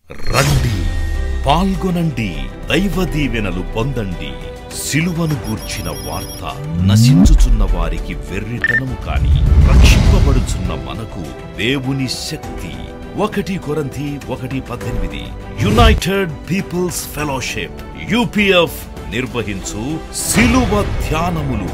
రండి, పాల్గొనండి, దైవ దీవెనలు పొందండి. సిలువను గూర్చిన వార్త నశించుచున్న వారికి వెర్రితనము కాని రక్షింపబడుచున్న మనకు దేవుని శక్తి. 1 కొరింథీ 1:18 యునైటెడ్ పీపుల్స్ ఫెలోషిప్ UPF నిర్వహించు సిలువ ధ్యానములు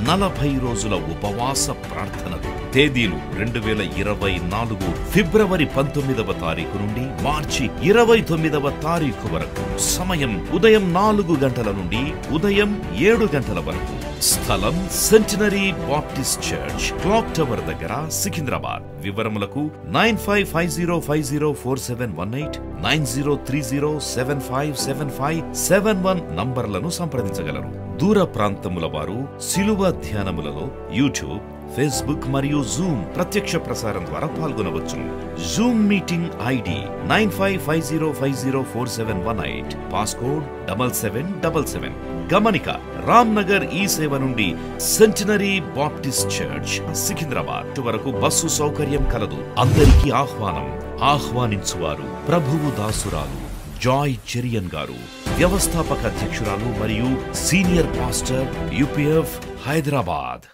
40 రోజుల ఉపవాస ప్రార్థనలు. తేదీలు 2024 ఫిబ్రవరి 19వ తారీఖు నుండి మార్చి 29వ తారీఖు వరకు. సమయం ఉదయం 4 గంటల నుండి ఉదయం 7 గంటల వరకు. స్థలం centenary Baptist church, clock tower దగ్గర, సికింద్రాబాద్. వివరములకు 9550504718 9030757571 నంబర్లను సంప్రదించగలరు. దూర ప్రాంతముల వారు సిలువ ధ్యానములలో యూట్యూబ్, ఫేస్బుక్ మరియు జూమ్ ప్రత్యక్ష ప్రసారం ద్వారా పాల్గొనవచ్చును. Zoom meeting ID 9550504718 passcode 7777. గమనిక, రామ్నగర్ ఈ సేవ నుండి సెంటినరీ బాప్టిస్ట్ చర్చ్ సికింద్రాబాద్ వరకు బస్సు సౌకర్యం కలదు. అందరికీ ఆహ్వానం. ఆహ్వానించువారు ప్రభువు దాసురాలు జాయ్ చెరియన్ గారు, వ్యవస్థాపక అధ్యక్షురాలు మరియు సీనియర్ పాస్టర్ UPF హైదరాబాద్.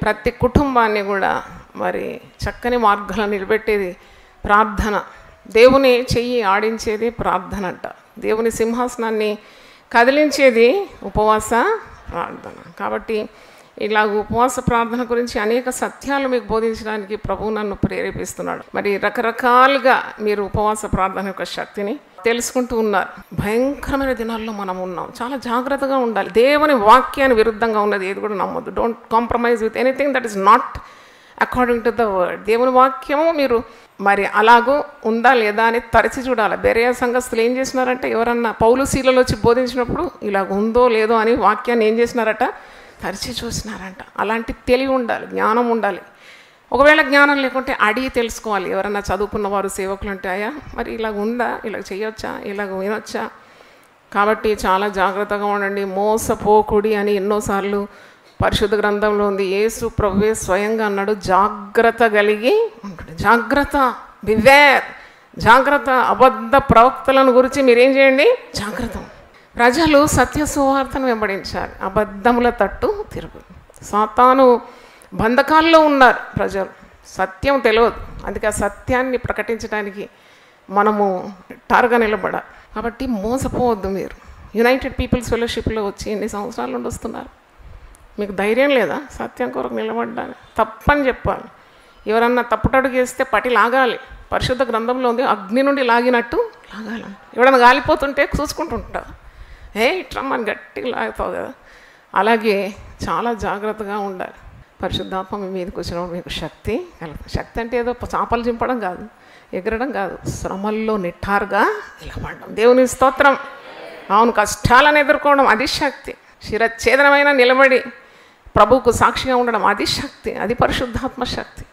ప్రతి కుటుంబాన్ని కూడా మరి చక్కని మార్గాలను నిలబెట్టేది ప్రార్థన. దేవుని చెయ్యి ఆడించేది ప్రార్థన అంట. దేవుని సింహాసనాన్ని కదిలించేది ఉపవాస ప్రార్థన. కాబట్టి ఇలా ఉపవాస ప్రార్థన గురించి అనేక సత్యాలు మీకు బోధించడానికి ప్రభువు నన్ను ప్రేరేపిస్తున్నాడు. మరి రకరకాలుగా మీరు ఉపవాస ప్రార్థన యొక్క శక్తిని తెలుసుకుంటూ ఉన్నారు. భయంకరమైన దినాల్లో మనం ఉన్నాం. చాలా జాగ్రత్తగా ఉండాలి. దేవుని వాక్యాన్ని విరుద్ధంగా ఉన్నది ఏది కూడా నమ్మొద్దు. Don't compromise with anything that is not according to the word. దేవుని వాక్యము మీరు మరి అలాగూ ఉందా లేదా అని తరచి చూడాలి. బెరేయ సంఘస్థులు ఏం చేసినారంటే, ఎవరన్నా పౌలు శీలలో వచ్చి బోధించినప్పుడు ఇలాగ ఉందో లేదో అని వాక్యాన్ని ఏం చేసినారట, తరిచి చూసినారంట. అలాంటి తెలివి ఉండాలి, జ్ఞానం ఉండాలి. ఒకవేళ జ్ఞానం లేకుంటే అడిగి తెలుసుకోవాలి. ఎవరన్నా చదువుకున్న వారు సేవకులు అంటే, అయ్యా మరి ఇలాగ ఉందా, ఇలాగ చేయొచ్చా, ఇలాగ వినొచ్చా. కాబట్టి చాలా జాగ్రత్తగా ఉండండి. మోసపోకుడి అని ఎన్నోసార్లు పరిశుద్ధ గ్రంథంలో ఉంది. యేసు ప్రభువే స్వయంగా అన్నాడు, జాగ్రత్త కలిగి ఉంటుంది. జాగ్రత్త, బివేర్, జాగ్రత్త. అబద్ధ ప్రవక్తలను గురించి మీరేం చేయండి, జాగ్రత్త. ప్రజలు సత్య సువార్తను వెంబడించాలి, అబద్ధముల తట్టు తిరుగు. సాతాను బంధకాల్లో ఉన్నారు ప్రజలు, సత్యం తెలియదు. అందుకే ఆ సత్యాన్ని ప్రకటించడానికి మనము టార్గా నిలబడాలి. కాబట్టి మోసపోవద్దు. మీరు యునైటెడ్ పీపుల్స్ ఫెలోషిప్లో వచ్చి ఎన్ని సంవత్సరాల నుండి వస్తున్నారు. మీకు ధైర్యం లేదా సత్యం కొరకు నిలబడ్డాలి? తప్పని చెప్పాలి. ఎవరన్నా తప్పుటడుగు చేస్తే పట్టి లాగాలి. పరిశుద్ధ గ్రంథంలో ఉంది, అగ్ని నుండి లాగినట్టు లాగాలి. ఎవడన్నా గాలిపోతుంటే చూసుకుంటుంటారు, ఇట్రమ్మని గట్టిగా లాగుతావు కదా. అలాగే చాలా జాగ్రత్తగా ఉండాలి. పరిశుద్ధాత్మ మీ మీదకి వచ్చినప్పుడు మీకు శక్తి కలుగుతుంది. శక్తి అంటే ఏదో చాపలు చింపడం కాదు, ఎగరడం కాదు, శ్రమల్లో నిఠారుగా నిలబడడం. దేవుని స్తోత్రం. అవును, కష్టాలను ఎదుర్కోవడం అది శక్తి. శిరఛేదనమైన నిలబడి ప్రభువుకు సాక్షిగా ఉండడం అది శక్తి. అది పరిశుద్ధాత్మ శక్తి.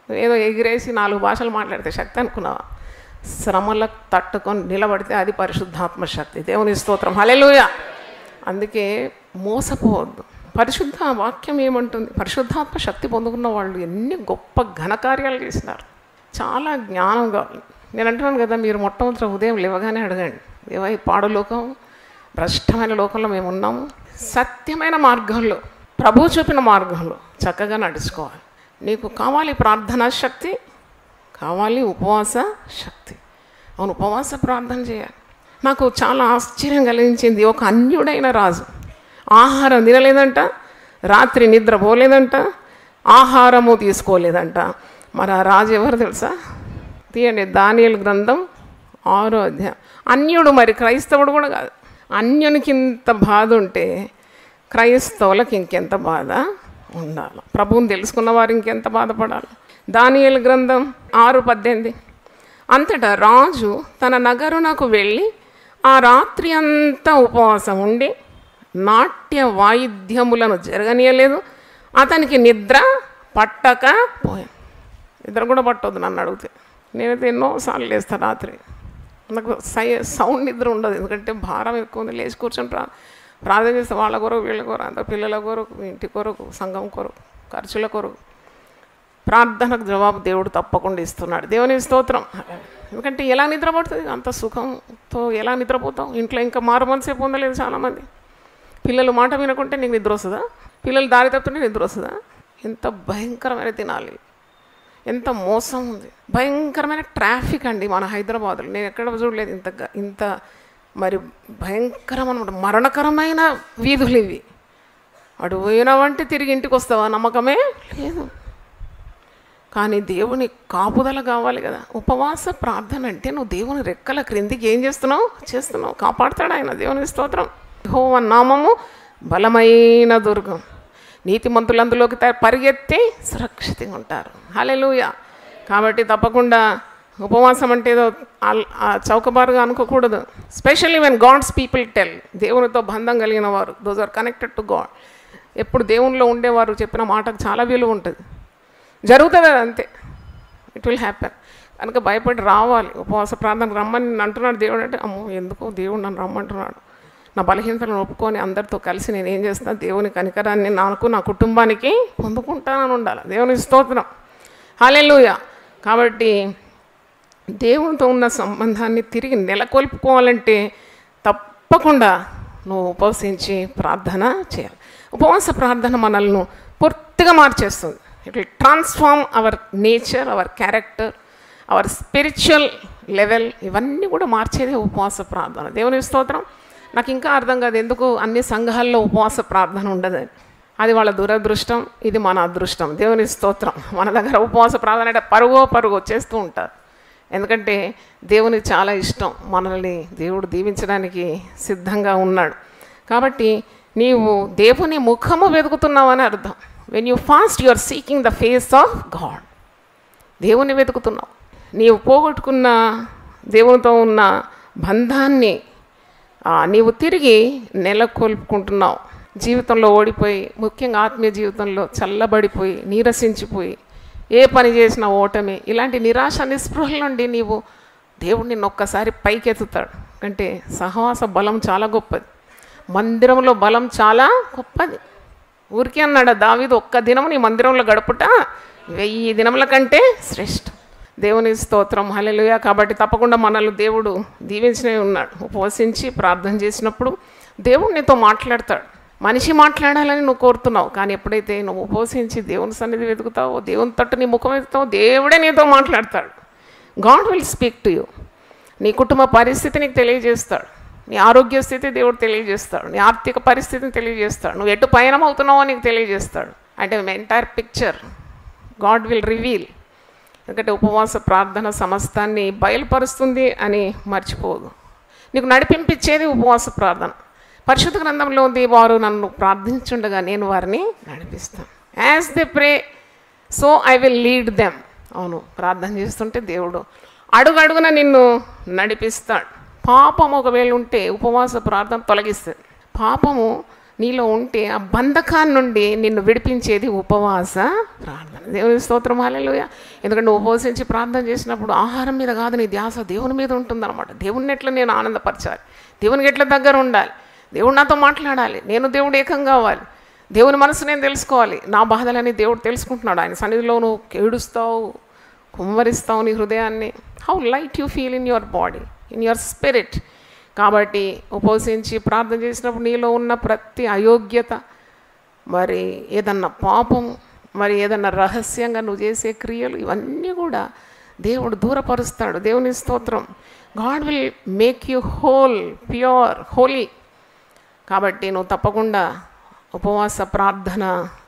ఏదో ఎగిరేసి 4 భాషలు మాట్లాడితే శక్తి అనుకున్నావా? శ్రమలకు తట్టుకొని నిలబడితే అది పరిశుద్ధాత్మ శక్తి. దేవుని స్తోత్రం, హల్లెలూయా. అందుకే మోసపోవద్దు. పరిశుద్ధ వాక్యం ఏమంటుంది? పరిశుద్ధాత్మ శక్తి పొందుకున్న వాళ్ళు ఎన్ని గొప్ప ఘనకార్యాలు చేసినారు. చాలా జ్ఞానం కావాలి. నేను అంటున్నాను కదా, మీరు మొట్టమొదటి ఉదయం లేవగానే అడగండి, దేవా ఈ పాడు లోకం, భ్రష్టమైన లోకంలో మేము ఉన్నాము, సత్యమైన మార్గంలో, ప్రభు చూపిన మార్గంలో చక్కగా నడుచుకోవాలి. నీకు కావాలి ప్రార్థనా శక్తి, కావాలి ఉపవాస శక్తి. అవును, ఉపవాస ప్రార్థన చేయాలి. నాకు చాలా ఆశ్చర్యం కలిగించింది. ఒక అన్యుడైన రాజు ఆహారం తినలేదంట, రాత్రి నిద్ర పోలేదంట, ఆహారము తీసుకోలేదంట. మరి ఆ రాజు ఎవరు తెలుసా? తీయండి, దానియేలు గ్రంథం 6వ అధ్యాయం. అన్యుడు, మరి క్రైస్తవుడు కూడా కాదు. అన్యునికి ఇంత బాధ ఉంటే క్రైస్తవులకు ఇంకెంత బాధ ఉండాలి. ప్రభువుని తెలుసుకున్న వారు ఇంకెంత బాధపడాలి. దానియేలు గ్రంథం 6:18 అంతటా రాజు తన నగరునకు వెళ్ళి ఆ రాత్రి అంతా ఉపవాసం ఉండి నాట్య వాయిద్యములను జరగనీయలేదు. అతనికి నిద్ర పట్టకపోయాను. నిద్ర కూడా పట్టవద్దు నన్ను అడిగితే. నేనైతే ఎన్నోసార్లు లేస్తాను రాత్రి. నాకు సౌండ్ నిద్ర ఉండదు, ఎందుకంటే భారం ఎక్కువ ఉంది. లేచి కూర్చొని ప్రార్థన చేస్తే వాళ్ళ కొరకు, వీళ్ళ కొరకు, అంత పిల్లల కొరకు, ఇంటి కొరకు, సంఘం కొరకు, ఖర్చుల కొరకు. ప్రార్థనకు జవాబు దేవుడు తప్పకుండా ఇస్తున్నాడు. దేవుని స్తోత్రం. ఎందుకంటే ఎలా నిద్రపడుతుంది? అంత సుఖంతో ఎలా నిద్రపోతాం? ఇంట్లో ఇంకా మారు మనసే పొందలేదు చాలామంది. పిల్లలు మాట వినకుంటే నీకు నిద్ర వస్తుందా? పిల్లలు దారి తప్పుతుంటే నిద్ర వస్తుందా? ఎంత భయంకరమైన తినాలి, ఎంత మోసం ఉంది, భయంకరమైన ట్రాఫిక్ అండి మన హైదరాబాద్లో. నేను ఎక్కడ చూడలేదు ఇంత మరి భయంకరమైన మరణకరమైన వీధులు ఇవి. అటు పోయినావంటే తిరిగి ఇంటికి వస్తావా? నమ్మకమే లేదు. కానీ దేవుని కాపుదల కావాలి కదా. ఉపవాస ప్రార్థన అంటే నువ్వు దేవుని రెక్కల క్రిందికి ఏం చేస్తున్నావు, కాపాడుతాడు ఆయన. దేవుని స్తోత్రం. యెహోవా నామము బలమైన దుర్గం, నీతిమంతులు అందులోకి పరిగెత్తి సురక్షితంగా ఉంటారు. హల్లెలూయా. కాబట్టి తప్పకుండా ఉపవాసం అంటే ఏదో చౌకబారుగా అనుకోకూడదు. Specially when God's people tell, దేవునితో బంధం కలిగిన వారు, those are connected to God, ఎప్పుడు దేవునిలో ఉండేవారు చెప్పిన మాటకు చాలా విలువ ఉంటుంది. జరుగుతుంది అది అంతే, ఇట్ విల్ హ్యాపెన్. కనుక భయపడి రావాలి. ఉపవాస ప్రార్థనకు రమ్మని అంటున్నాడు దేవుడు అంటే, అమ్మో ఎందుకో దేవుడు నన్ను రమ్మంటున్నాడు. నా బలహీనతలను ఒప్పుకొని అందరితో కలిసి నేను ఏం చేస్తాను, దేవుని కనికరాన్ని నాకు నా కుటుంబానికి పొందుకుంటానని ఉండాలి. దేవుని స్తోత్రం. హల్లెలూయా. కాబట్టి దేవునితో ఉన్న సంబంధాన్ని తిరిగి నెలకొల్పుకోవాలంటే తప్పకుండా నువ్వు ఉపవసించి ప్రార్థన చేయాలి. ఉపవాస ప్రార్థన మనల్ని పూర్తిగా మార్చేస్తుంది. It will transform hour nature, our character, our spiritual level. ఇవన్నీ కూడా మార్చేదే ఉపవాస ప్రార్థన. దేవుని స్తోత్రం. నాకు ఇంకా అర్థం కాదు ఎందుకు అన్ని సంఘాల్లో ఉపవాస ప్రార్థన ఉండదని. అది వాళ్ళ దురదృష్టం, ఇది మన అదృష్టం. దేవుని స్తోత్రం. మన దగ్గర ఉపవాస ప్రార్థన అంటే పరుగో చేస్తూ ఉంటారు. ఎందుకంటే దేవునికి చాలా ఇష్టం, మనల్ని దేవుడు దీవించడానికి సిద్ధంగా ఉన్నాడు. కాబట్టి నీవు దేవుని ముఖము వెతుకుతున్నావని అర్థం. When you fast you are seeking the face of God. దేవుని వెతుకుతున్నావు. నీవు పోగొట్టుకున్న దేవునితో ఉన్న బంధాన్ని నీవు తిరిగి నెలకొల్పుకుంటున్నావు. జీవితంలో ఓడిపోయి, ముఖ్యంగా ఆత్మీయ జీవితంలో చల్లబడిపోయి, నీరసించిపోయి, ఏ పని చేసినా ఓటమి, ఇలాంటి నిరాశ నిస్పృహల నుండి నీవు దేవుడిని ఒక్కసారి పైకెత్తుతాడు. అంటే సహవాస బలం చాలా గొప్పది, మందిరంలో బలం చాలా గొప్పది. ఊరికే అన్నాడు దావీదు, ఒక్క దినం నీ మందిరంలో గడుపుట 1000 దినముల కంటే శ్రేష్టం. దేవుని స్తోత్రం. హల్లెలూయా. కాబట్టి తప్పకుండా మనల్ని దేవుడు దీవించనే ఉన్నాడు. ఉపవసించి ప్రార్థన చేసినప్పుడు దేవుడు నీతో మాట్లాడతాడు. మనిషి మాట్లాడాలని నువ్వు కోరుతున్నావు, కానీ ఎప్పుడైతే నువ్వు ఉపవసించి దేవుని సన్నిధి వెతుకుతావో, దేవుని తట్టు నీ ముఖం వెతుకుతావో, దేవుడే నీతో మాట్లాడతాడు. God will speak to you. నీ కుటుంబ పరిస్థితి నీకు తెలియజేస్తాడు, నీ ఆరోగ్య స్థితి దేవుడు తెలియజేస్తాడు, నీ ఆర్థిక పరిస్థితిని తెలియజేస్తాడు, నువ్వు ఎటు పయనం అవుతున్నావో నీకు తెలియజేస్తాడు. అంటే entire picture God will reveal. ఎందుకంటే ఉపవాస ప్రార్థన సమస్తాన్ని బయలుపరుస్తుంది అని మర్చిపోదు. నీకు నడిపించేది ఉపవాస ప్రార్థన. పరిశుద్ధ గ్రంథంలో ఉంది, వారు నన్ను ప్రార్థించుండగా నేను వారిని నడిపిస్తాను. As they pray so I will lead them. అవును, ప్రార్థన చేస్తుంటే దేవుడు అడుగడుగున నిన్ను నడిపిస్తాడు. పాపం ఒకవేళ ఉంటే ఉపవాస ప్రార్థన తొలగిస్తుంది. పాపము నీలో ఉంటే ఆ బంధకాన్ని నుండి నిన్ను విడిపించేది ఉపవాస ప్రార్థన. దేవుని స్తోత్రం. హల్లెలూయా. ఎందుకంటే ఉపవసించి ప్రార్థన చేసినప్పుడు ఆహారం మీద కాదు, నీ ధ్యాస దేవుని మీద ఉంటుందన్నమాట. దేవుని ఎట్లా నేను ఆనందపరచాలి, దేవునికి ఎట్లా దగ్గర ఉండాలి, దేవుడు నాతో మాట్లాడాలి, నేను దేవుడు ఏకం కావాలి, దేవుని మనసు నేను తెలుసుకోవాలి. నా బాధలని దేవుడు తెలుసుకుంటున్నాడు. ఆయన సన్నిధిలో నువ్వు ఏడుస్తావు, కుమ్మరిస్తావు నీ హృదయాన్ని. How light you feel in your body, in your spirit. కాబట్టి ఉపవసించి ప్రార్థన చేసినప్పుడు నీలో ఉన్న ప్రతి అయోగ్యత, మరి ఏదన్నా పాపం, మరి ఏదన్నా రహస్యంగా నువ్వు చేసే క్రియలు, ఇవన్నీ కూడా దేవుడు దూరపరుస్తాడు. దేవుని స్తోత్రం. God will make you whole, pure, holy. కాబట్టి నువ్వు తప్పకుండా ఉపవాస ప్రార్థన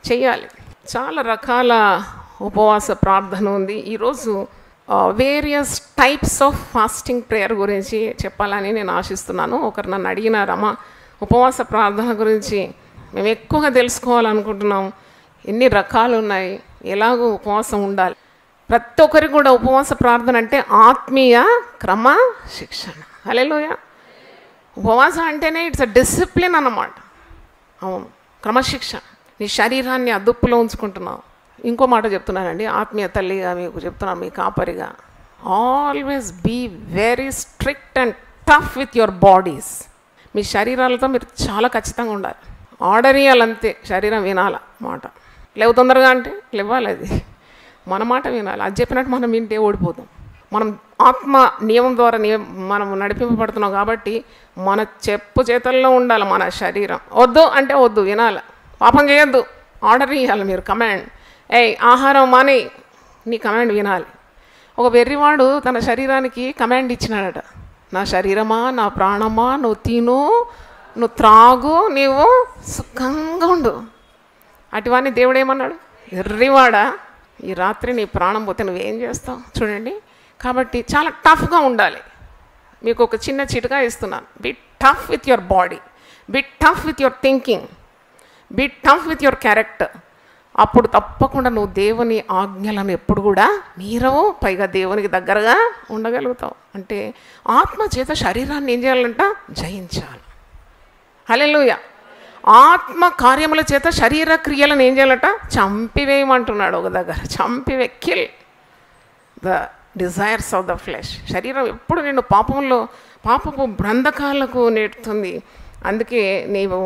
చేయాలి. చాలా రకాల ఉపవాస ప్రార్థన ఉంది. ఈరోజు various types of fasting prayer గురించి చెప్పాలని నేను ఆశిస్తున్నాను. ఒకరు నన్ను అడిగినారమ్మా, ఉపవాస ప్రార్థన గురించి మేము ఎక్కువగా తెలుసుకోవాలనుకుంటున్నాం, ఎన్ని రకాలు ఉన్నాయి, ఎలాగో ఉపవాసం ఉండాలి. ప్రతి ఒక్కరికి కూడా ఉపవాస ప్రార్థన అంటే ఆత్మీయ క్రమశిక్షణ. హల్లెలూయా. ఉపవాసం అంటేనే ఇట్స్ అ డిసిప్లిన్ అన్నమాట. అవును, క్రమశిక్షణ. నీ శరీరాన్ని అదుపులో ఉంచుకుంటున్నావు. ఇంకో మాట చెప్తున్నానండి, ఆత్మీయ తల్లిగా మీకు చెప్తున్నాను, మీ కాపరిగా, always be very strict and tough with your bodies. మీ శరీరాలతో మీరు చాలా ఖచ్చితంగా ఉండాలి. ఆర్డర్ ఇవ్వాలంతే, శరీరం వినాల మాట. లేవు తొందరగా అంటే లేవాలి, అది మన మాట వినాలి. అది చెప్పినట్టు మనం వింటే ఓడిపోతాం. మనం ఆత్మ నియమం ద్వారా మనం నడిపింపబడుతున్నాం కాబట్టి మన చెప్పు చేతల్లో ఉండాలి మన శరీరం. వద్దు అంటే వద్దు, వినాలి. పాపం చేయొద్దు, ఆర్డర్ ఇవ్వాలి మీరు, కమాండ్. ఆహారం మాని, నీ కమాండ్ వినాలి. ఒక వెర్రివాడు తన శరీరానికి కమాండ్ ఇచ్చినాడట, నా శరీరమా, నా ప్రాణమా, నువ్వు తిను, నువ్వు త్రాగు, నీవు సుఖంగా ఉండు. అటువాన్ని దేవుడు ఏమన్నాడు, ఎర్రివాడా, ఈ రాత్రి నీ ప్రాణం పోతే నువ్వేం చేస్తావు చూడండి. కాబట్టి చాలా టఫ్గా ఉండాలి. మీకు ఒక చిన్న చిట్కా ఇస్తున్నాను. Be tough with your body, be tough with your thinking, be tough with your character. అప్పుడు తప్పకుండా నువ్వు దేవుని ఆజ్ఞలను ఎప్పుడు కూడా మీరవు, పైగా దేవునికి దగ్గరగా ఉండగలుగుతావు. అంటే ఆత్మ చేత శరీరాన్ని ఏం చేయాలంట, జయించాలి. హల్లెలూయా. ఆత్మ కార్యముల చేత శరీర క్రియలను ఏం చేయాలట, చంపివేయమంటున్నాడు ఒక దగ్గర. Kill the desires of the flesh. శరీరం ఎప్పుడు నేను పాపపు బంధకాలకు నెడుతుంది. అందుకే నీవు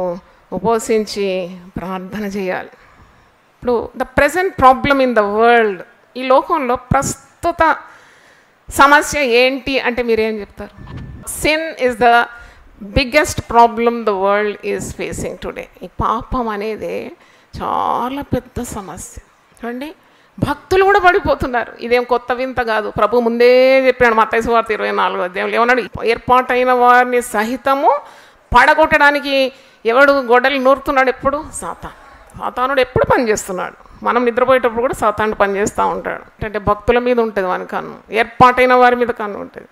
ఉపవసించి ప్రార్థన చేయాలి. ఇప్పుడు the present problem in the world, ఈ లోకంలో ప్రస్తుత సమస్య ఏంటి అంటే మీరేం చెప్తారు? Sin is the biggest problem the world is facing today. ఈ పాపం అనేది చాలా పెద్ద సమస్య. చూడండి, భక్తులు కూడా పడిపోతున్నారు. ఇదేం కొత్త వింత కాదు. ప్రభు ముందే చెప్పాడు మత్తయి సువార్త 24వ అధ్యాయంలో ఏమన్నాడు, ఏర్పాటైన వారిని సహితము పడగొట్టడానికి ఎవడు గొడ్డలి నూరుతున్నాడు? ఎప్పుడు? సాతానుడు ఎప్పుడు పనిచేస్తున్నాడు. మనం నిద్రపోయేటప్పుడు కూడా సాతానుడు పనిచేస్తూ ఉంటాడు. అంటే భక్తుల మీద ఉంటుంది వాని కన్ను, ఏర్పాటైన వారి మీద కన్ను ఉంటుంది.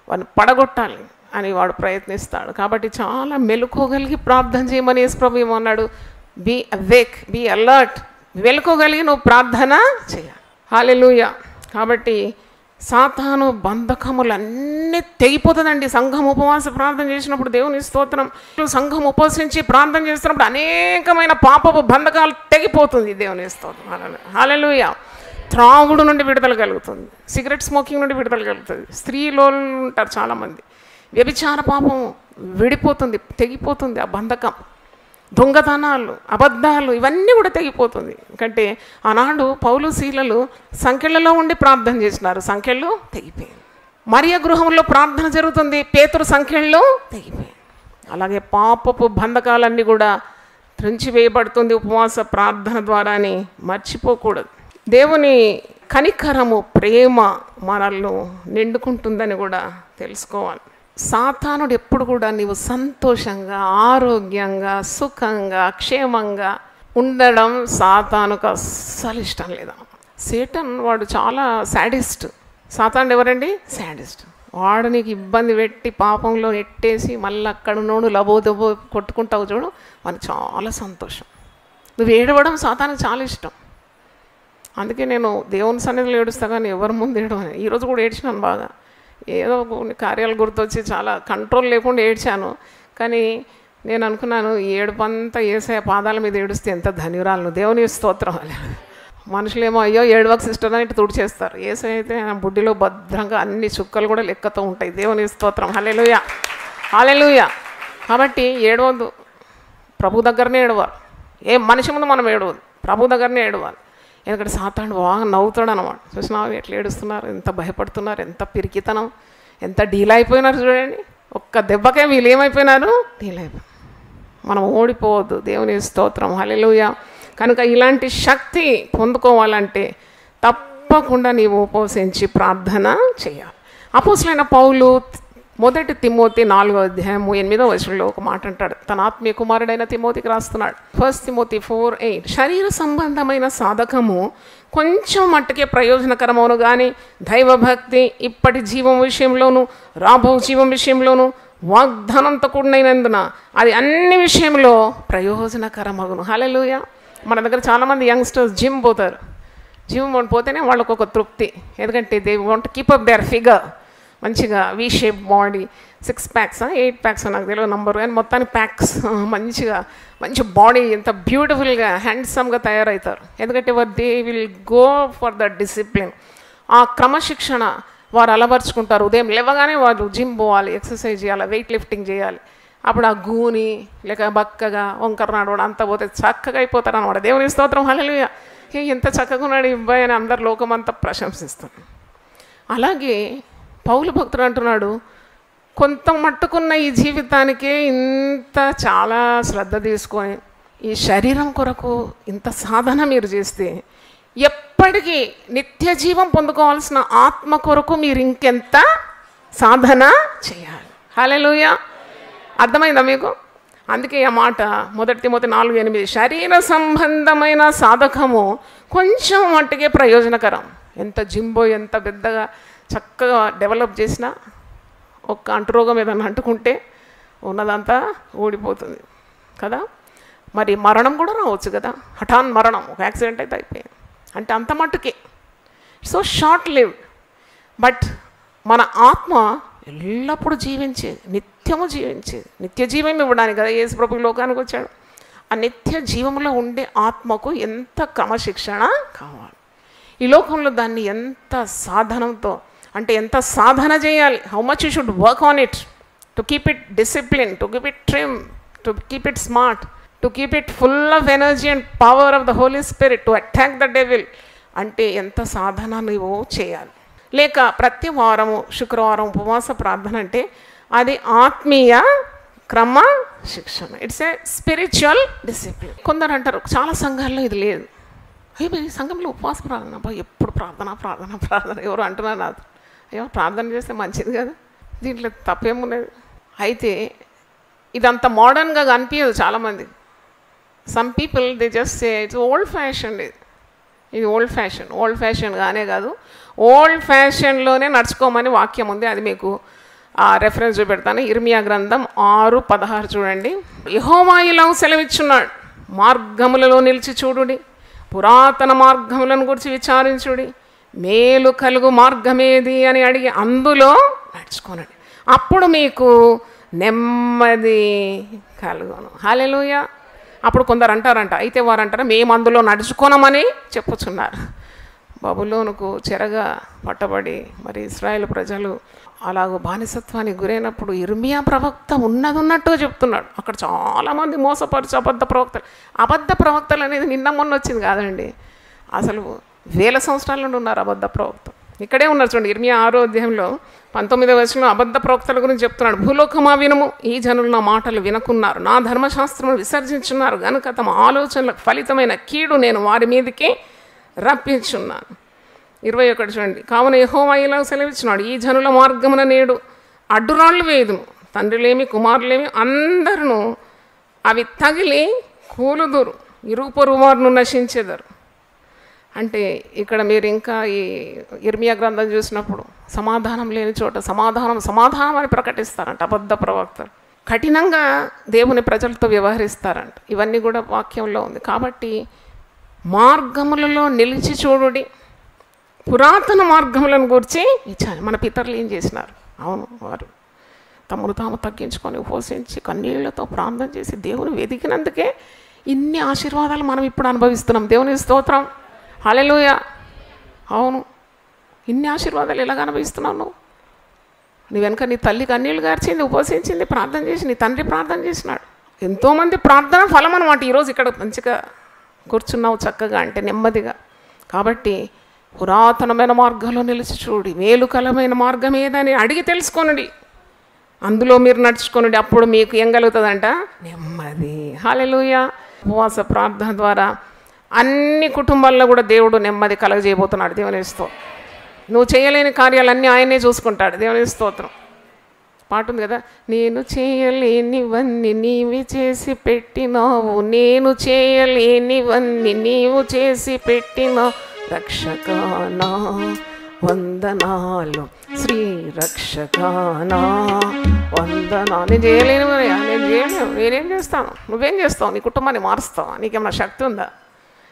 వాడిని పడగొట్టాలి అని వాడు ప్రయత్నిస్తాడు. కాబట్టి చాలా మెలుకోగలిగి ప్రార్థన చేయమని యేసు ప్రభు ఏమన్నాడు, బీ అవేక్, బీ అలర్ట్. వెలుకోగలిగి నువ్వు ప్రార్థన చేయాలి. హల్లెలూయా. కాబట్టి సాతాను బంధకములన్నీ తెగిపోతుందండి. సంఘం ఉపవాస ప్రార్థన చేసినప్పుడు, దేవుని స్తోత్రం, సంఘం ఉపవసించి ప్రార్థన చేస్తున్నప్పుడు అనేకమైన పాపపు బంధకాలు తెగిపోతుంది. దేవుని స్తోత్రం. హల్లెలూయా. త్రాగుడు నుండి విడుదల కలుగుతుంది, సిగరెట్ స్మోకింగ్ నుండి విడుదల కలుగుతుంది. స్త్రీలో ఉంటారు చాలామంది, వ్యభిచార పాపం విడిపోతుంది, తెగిపోతుంది ఆ బంధకం. దొంగతనాలు, అబద్ధాలు, ఇవన్నీ కూడా తెగిపోతుంది. ఎందుకంటే ఆనాడు పౌలు శీలలు సంఖ్యలలో ఉండి ప్రార్థన చేసినారు, సంఖ్యలు తెగిపోయింది. మరియ గృహంలో ప్రార్థన జరుగుతుంది, పేతురు సంఖ్యల్లో తెగిపోయింది. అలాగే పాపపు బంధకాలన్నీ కూడా త్రుంచివేయబడుతుంది ఉపవాస ప్రార్థన ద్వారా అని మర్చిపోకూడదు. దేవుని కనికరము, ప్రేమ మనల్ని నిండుకుంటుందని కూడా తెలుసుకోవాలి. సాతానుడు ఎప్పుడు కూడా నీవు సంతోషంగా, ఆరోగ్యంగా, సుఖంగా, క్షేమంగా ఉండడం సాతానుకు అస్సలు ఇష్టం లేదా. సేటన్ వాడు చాలా శాడిస్ట్. సాతానుడు ఎవరండి? శాడిస్ట్. వాడు నీకు ఇబ్బంది పెట్టి పాపంలో నెట్టేసి మళ్ళీ అక్కడ నోడు లబోదబో కొట్టుకుంటావు చూడు, వానికి చాలా సంతోషం. నువ్వు ఏడవడం సాతానుకు చాలా ఇష్టం. అందుకే నేను దేవుని సన్నిధిలో ఏడుస్తా కానీ ఎవరి ముందు ఏడవని. ఈరోజు కూడా ఏడ్చినాను బాగా. ఏదో కొన్ని కార్యాలు గుర్తొచ్చి చాలా కంట్రోల్ లేకుండా ఏడ్చాను. కానీ నేను అనుకున్నాను, ఈ ఏడుపంతా యేసయ్య పాదాల మీద ఏడుస్తే ఎంత ధన్యురాలను. దేవుని స్తోత్రం. మనుషులేమో అయ్యో ఏడవక సిస్టర్ అని ఇటు తుడిచేస్తారు. యేసయ్య అయితే నా బుడ్డిలో భద్రంగా అన్ని చుక్కలు కూడా లెక్కతో ఉంటాయి. దేవుని స్తోత్రం. హల్లెలూయా, హల్లెలూయా. కాబట్టి ఏడవద్దు, ప్రభు దగ్గరనే ఏడవాలి. ఏ మనిషి ముందు మనం ఏడవద్దు, ప్రభు దగ్గరనే ఏడవాలి. ఎందుకంటే సాతానుడు బాగా నవ్వుతాడు అన్నమాట. చూసినావు ఎట్లా ఏడుస్తున్నారు, ఎంత భయపడుతున్నారు, ఎంత పిరికితనం, ఎంత డీల్ అయిపోయినారు చూడండి. ఒక్క దెబ్బకే వీళ్ళు ఏమైపోయినారు, డీల్ అయిపోయినారు. మనం ఓడిపోవద్దు. దేవుని స్తోత్రం. హల్లెలూయా. కనుక ఇలాంటి శక్తి పొందుకోవాలంటే తప్పకుండా నీవు ఉపవసించి ప్రార్థన చేయాలి. అపోస్తలుడైన పౌలు 1 తిమోతి 4వ అధ్యాయము 8వ వచనంలో ఒక మాట అంటాడు. తన ఆత్మీయ కుమారుడైన తిమోతికి రాస్తున్నాడు. 1 తిమోతి 4:8, శరీర సంబంధమైన సాధకము కొంచెం మట్టుకే ప్రయోజనకరమవును కానీ దైవభక్తి ఇప్పటి జీవం విషయంలోనూ రాబో జీవం విషయంలోనూ వాగ్దానంతో కూడినందున అది అన్ని విషయంలో ప్రయోజనకరమగును. హల్లెలూయా. మన దగ్గర చాలామంది యంగ్స్టర్స్ జిమ్ పోతారు. జిమ్ పోతేనే వాళ్ళకు ఒక తృప్తి. ఎందుకంటే they want keep up their figure. మంచిగా V shape body, 6 packs 8 packs నాకు తెలియదు నంబర్, కానీ మొత్తానికి ప్యాక్స్ మంచిగా, మంచి బాడీ ఎంత బ్యూటిఫుల్గా హ్యాండ్సమ్గా తయారవుతారు. ఎందుకంటే they will go for the discipline. ఆ క్రమశిక్షణ వారు అలవర్చుకుంటారు. ఉదయం లేవగానే వారు జిమ్ పోవాలి, ఎక్సర్సైజ్ చేయాలి, వెయిట్ లిఫ్టింగ్ చేయాలి. అప్పుడు ఆ గూని లేక బక్కగా వంకర నడవడం అంతా పోతే చక్కగా అయిపోతారు అన్నమాట. దేవుని స్తోత్రం. హల్లెలూయా. ఎంత చక్కగా ఉన్నాడు ఈ అబ్బాయి అని అందరు లోకమంతా ప్రశంసిస్తారు. అలాగే పౌలు భక్తుడు అంటున్నాడు, కొంత మట్టుకున్న ఈ జీవితానికే ఇంత చాలా శ్రద్ధ తీసుకొని ఈ శరీరం కొరకు ఇంత సాధన మీరు చేస్తే ఎప్పటికీ నిత్య జీవం పొందుకోవాల్సిన ఆత్మ కొరకు మీరు ఇంకెంత సాధన చేయాలి. హల్లెలూయా. అర్థమైందా మీకు? అందుకే ఆ మాట 1 తిమోతి 4:8 శరీర సంబంధమైన సాధకము కొంచెం మట్టుకే ప్రయోజనకరం. ఎంత జింబో ఎంత పెద్దగా చక్కగా డెవలప్ చేసినా ఒక్క అంటురోగం ఏదైనా అంటుకుంటే ఉన్నదంతా ఊడిపోతుంది కదా. మరి మరణం కూడా రావచ్చు కదా, హఠాన్ మరణం, ఒక యాక్సిడెంట్ అయితే అయిపోయింది. అంటే అంత మట్టుకే సో షార్ట్ లివ్డ్. బట్ మన ఆత్మ ఎల్లప్పుడూ జీవించేది, నిత్యము జీవించేది. నిత్య జీవం ఇవ్వడానికి కదా యేసు ప్రభు లోకానికి వచ్చాడు. ఆ నిత్య జీవంలో ఉండే ఆత్మకు ఎంత క్రమశిక్షణ కావాలి. ఈ లోకంలో దాన్ని ఎంత సాధనంతో అంటే ఎంత సాధన చేయాలి. How much you should work on it to keep it discipline, to keep it trim, to keep it smart, to keep it full of energy and power of the Holy Spirit to attack the devil. అంటే ఎంత సాధన నువ్వు చేయాలి. లేక ప్రతి వారము శుక్రవారం ఉపవాస ప్రార్థన అంటే అది ఆత్మీయ క్రమ శిక్షణ. It's a spiritual discipline. కొందరు అంటారు చాలా సంఘాల్లో ఇది లేదు. అయ్యో ఈ సంఘంలో ఉపవాస ప్రార్థన, అబ్బా ఎప్పుడు ప్రార్థన ప్రార్థన ప్రార్థన ఎవరు అంటున్నారు నాది. అయ్యో ప్రార్థన చేస్తే మంచిది కదా, దీంట్లో తప్పేమున్నది. అయితే ఇదంత మోడర్న్గా కనిపించదు చాలామంది. Some people they just say it's old fashion. ఇది ఓల్డ్ ఫ్యాషన్. ఓల్డ్ ఫ్యాషన్ కానే కాదు, ఓల్డ్ ఫ్యాషన్లోనే నడుచుకోమని వాక్యం ఉంది. అది మీకు రెఫరెన్స్ చూపెడతాను. ఇర్మియా గ్రంథం 6:16 చూడండి. యెహోవా ఇలా సెలవిచ్చున్నాడు, మార్గములలో నిలిచి చూడుడి, పురాతన మార్గములను గురించి విచారించుడి, మేలు కలుగు మార్గమేది అని అడిగి అందులో నడుచుకోనండి, అప్పుడు మీకు నెమ్మది కలుగును. హల్లెలూయా. అప్పుడు కొందరు అంటారంట, అయితే వారు అంటారా మేము అందులో నడుచుకోనమని చెప్పుచున్నారు. బబులోనుకు చెరగా పట్టబడి మరి ఇశ్రాయేలు ప్రజలు అలాగూ బానిసత్వానికి గురైనప్పుడు ఇర్మియా ప్రవక్త ఉన్నట్టు చెప్తున్నాడు. అక్కడ చాలామంది మోసపరిచి అబద్ధ ప్రవక్తలు అనేది నిన్న మొన్న వచ్చింది కాదండి, అసలు వేల సంవత్సరాల నుండి ఉన్నారు అబద్ధ ప్రవక్త. ఇక్కడే ఉన్నారు చూడండి. ఇర్మియా 6వ అధ్యాయంలో 19వ వచనంలో అబద్ధ ప్రవక్తల గురించి చెప్తున్నాడు. భూలోకమా వినుము, ఈ జనులు నా మాటలు వినకున్నారు, నా ధర్మశాస్త్రమును విసర్జించున్నారు గనుక తమ ఆలోచనలకు ఫలితమైన కీడు నేను వారి మీదకి రప్పించున్నాను. 21 చూడండి. కావున యెహోవా ఇలా సెలవిచ్చినాడు, ఈ జనుల మార్గమున నేడు అడ్డురాళ్ళు వేయుదును, తండ్రులేమి కుమారులేమి అందరూ అవి తగిలి కూలుదురు, ఇరుగు పొరుగు వారును నశించెదరు. అంటే ఇక్కడ మీరు ఇంకా ఈ ఇర్మియా గ్రంథం చూసినప్పుడు సమాధానం లేని చోట సమాధానం సమాధానం అని ప్రకటిస్తారంట అబద్ధ ప్రవక్తలు. కఠినంగా దేవుని ప్రజలతో వ్యవహరిస్తారంట. ఇవన్నీ కూడా వాక్యంలో ఉంది. కాబట్టి మార్గములలో నిలిచి చూడుడి, పురాతన మార్గములను గురించి ఇచ్చాను. మన పితరులు ఏం చేసినారు? అవును, వారు తమను తాము తగ్గించుకొని ఉపవసించి కన్నీళ్లతో ప్రార్థన చేసి దేవుని వెతికినందుకే ఇన్ని ఆశీర్వాదాలు మనం ఇప్పుడు అనుభవిస్తున్నాం. దేవుని స్తోత్రం. హల్లెలూయా. అవును, ఇన్ని ఆశీర్వాదాలు ఎలాగ అనుభవిస్తున్నావు నువ్వు? నీ వెనక నీ తల్లి కన్నీళ్ళు గార్చింది, ఉపవసించింది, ప్రార్థన చేసి, నీ తండ్రి ప్రార్థన చేసినాడు. ఎంతోమంది ప్రార్థన ఫలం అనమాట. ఈరోజు ఇక్కడ మంచిగా కూర్చున్నావు చక్కగా, అంటే నెమ్మదిగా. కాబట్టి పురాతనమైన మార్గంలో నిలిచి చూడి, మేలుకలమైన మార్గం ఏదని అడిగి తెలుసుకోనండి, అందులో మీరు నడుచుకోనండి, అప్పుడు మీకు ఏం కలుగుతుందంట? నెమ్మది. హల్లెలూయా. ఉపవాస ప్రార్థన ద్వారా అన్ని కుటుంబాల్లో కూడా దేవుడు నెమ్మది కలగజేయబోతున్నాడు. దేవుని స్తోత్రం. నువ్వు చేయలేని కార్యాలన్నీ ఆయనే చూసుకుంటాడు. దేవుని స్తోత్రం. పాట ఉంది కదా, నేను చేయలేనివన్నీ నీవి చేసి పెట్టినావు, నేను చేయలేనివన్నీ నీవు చేసి పెట్టినావు, రక్షకానా వందనాలు, శ్రీ రక్షకానా వందనా. నేను చేయలేను, నేనేం చేస్తాను? నువ్వేం చేస్తావు? నీ కుటుంబాన్ని మారుస్తావా? నీకేమన్నా శక్తి ఉందా?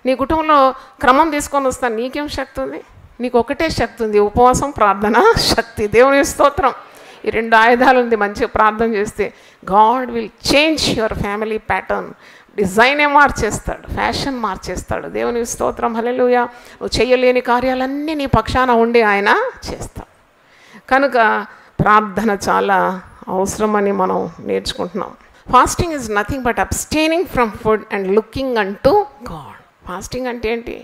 నీ కుటుంబంలో క్రమం తీసుకొని వస్తాను, నీకేం శక్తి ఉంది? నీకు ఒకటే శక్తి ఉంది, ఉపవాసం, ప్రార్థన శక్తి. దేవుని స్తోత్రం. ఈ 2 ఆయుధాలు ఉంది. మంచిగా ప్రార్థన చేస్తే God will change your family pattern. డిజైనే మార్చేస్తాడు, ఫ్యాషన్ మార్చేస్తాడు. దేవుని స్తోత్రం. హల్లెలూయా. నువ్వు చేయలేని కార్యాలన్నీ నీ పక్షాన ఉండి ఆయన చేస్తాడు. కనుక ప్రార్థన చాలా అవసరమని మనం నేర్చుకుంటున్నాం. Fasting is nothing but abstaining from food and looking అంటూ గాడ్. ఫాస్టింగ్ అంటే ఏంటి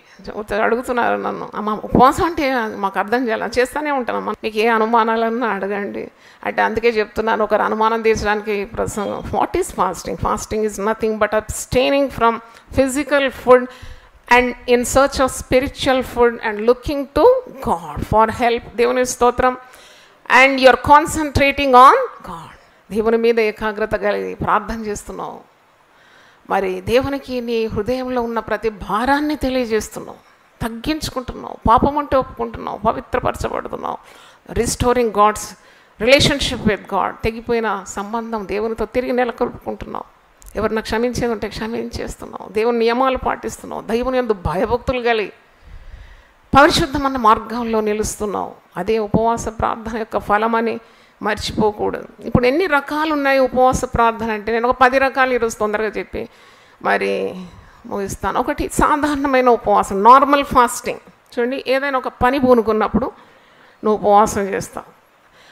అడుగుతున్నారు నన్ను. అమ్మ ఉపవాసం అంటే మాకు అర్థం చేయాలి, చేస్తూనే ఉంటానమ్మా, మీకు ఏ అనుమానాలన్నా అడగండి అంటే అందుకే చెప్తున్నాను, ఒకరు అనుమానం తీర్చడానికి ప్రసంగం. What is fasting? Fasting is nothing but abstaining from physical food and in search of spiritual food and looking to God for help. దేవుని స్తోత్రం. and you're concentrating on God. దేవుని మీద ఏకాగ్రత కలిగి ప్రార్థన చేస్తున్నావు, మరి దేవునికి నీ హృదయంలో ఉన్న ప్రతి భారాన్ని తెలియజేస్తున్నావు, తగ్గించుకుంటున్నావు, పాపం అంటే ఒప్పుకుంటున్నావు, పవిత్రపరచబడుతున్నావు, restoring God's relationship with God, తెగిపోయిన సంబంధం దేవునితో తిరిగి నెలకొల్పుకుంటున్నావు, ఎవరిని క్షమించేది ఉంటే క్షమించేస్తున్నావు, దేవుని నియమాలు పాటిస్తున్నావు, దైవుని యందు భయభక్తులు కలిగి పరిశుద్ధమైన మార్గంలో నిలుస్తున్నావు. అదే ఉపవాస ప్రార్థన యొక్క ఫలమని మర్చిపోకూడదు. ఇప్పుడు ఎన్ని రకాలు ఉన్నాయి ఉపవాస ప్రార్థన అంటే, నేను ఒక 10 రకాలు ఈరోజు తొందరగా చెప్పి మరి ముగిస్తాను. ఒకటి సాధారణమైన ఉపవాసం, నార్మల్ ఫాస్టింగ్. చూడండి, ఏదైనా ఒక పని పూనుకున్నప్పుడు నువ్వు ఉపవాసం చేస్తావు.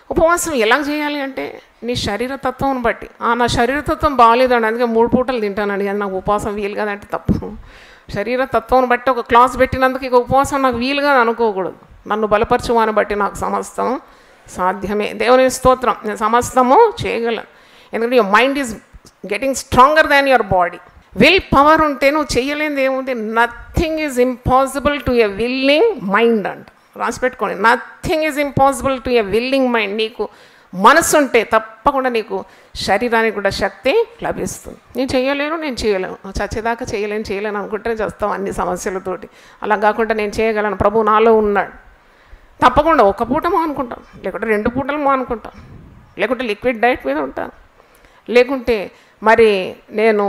ఉపవాసం ఎలా చేయాలి అంటే నీ శరీరతత్వం బట్టి. నా శరీరతత్వం బాగాలేదండి అందుకే 3 పూటలు తింటానండి, అది నాకు ఉపవాసం వీలు కదంటే తప్పు. శరీరతత్వం బట్టి ఒక క్లాస్ పెట్టినందుకు ఇక ఉపవాసం నాకు వీలుగా అనుకోకూడదు. నన్ను బలపరచువాని బట్టి నాకు సమస్తం సాధ్యమే. దేవుని స్తోత్రం. నేను సమస్తము చేయగలను, ఎందుకంటే your mind is getting stronger than your body. Will power ఉంటే నువ్వు చేయలేనిది ఏముంది? Nothing is impossible to a willing mind అంట. రాసి పెట్టుకోండి, nothing is impossible to a willing mind. నీకు మనసు ఉంటే తప్పకుండా నీకు శరీరానికి కూడా శక్తి లభిస్తుంది. నేను చేయలేను చచ్చేదాకా చేయలేను అనుకుంటే చేస్తాం అన్ని సమస్యలతోటి. అలా కాకుండా నేను చేయగలను, ప్రభు నాలో ఉన్నాడు, తప్పకుండా ఒక పూట మానుకుంటాం, లేకుంటే 2 పూటలు మానుకుంటాం, లేకుంటే లిక్విడ్ డైట్ మీద ఉంటాను, లేకుంటే మరి నేను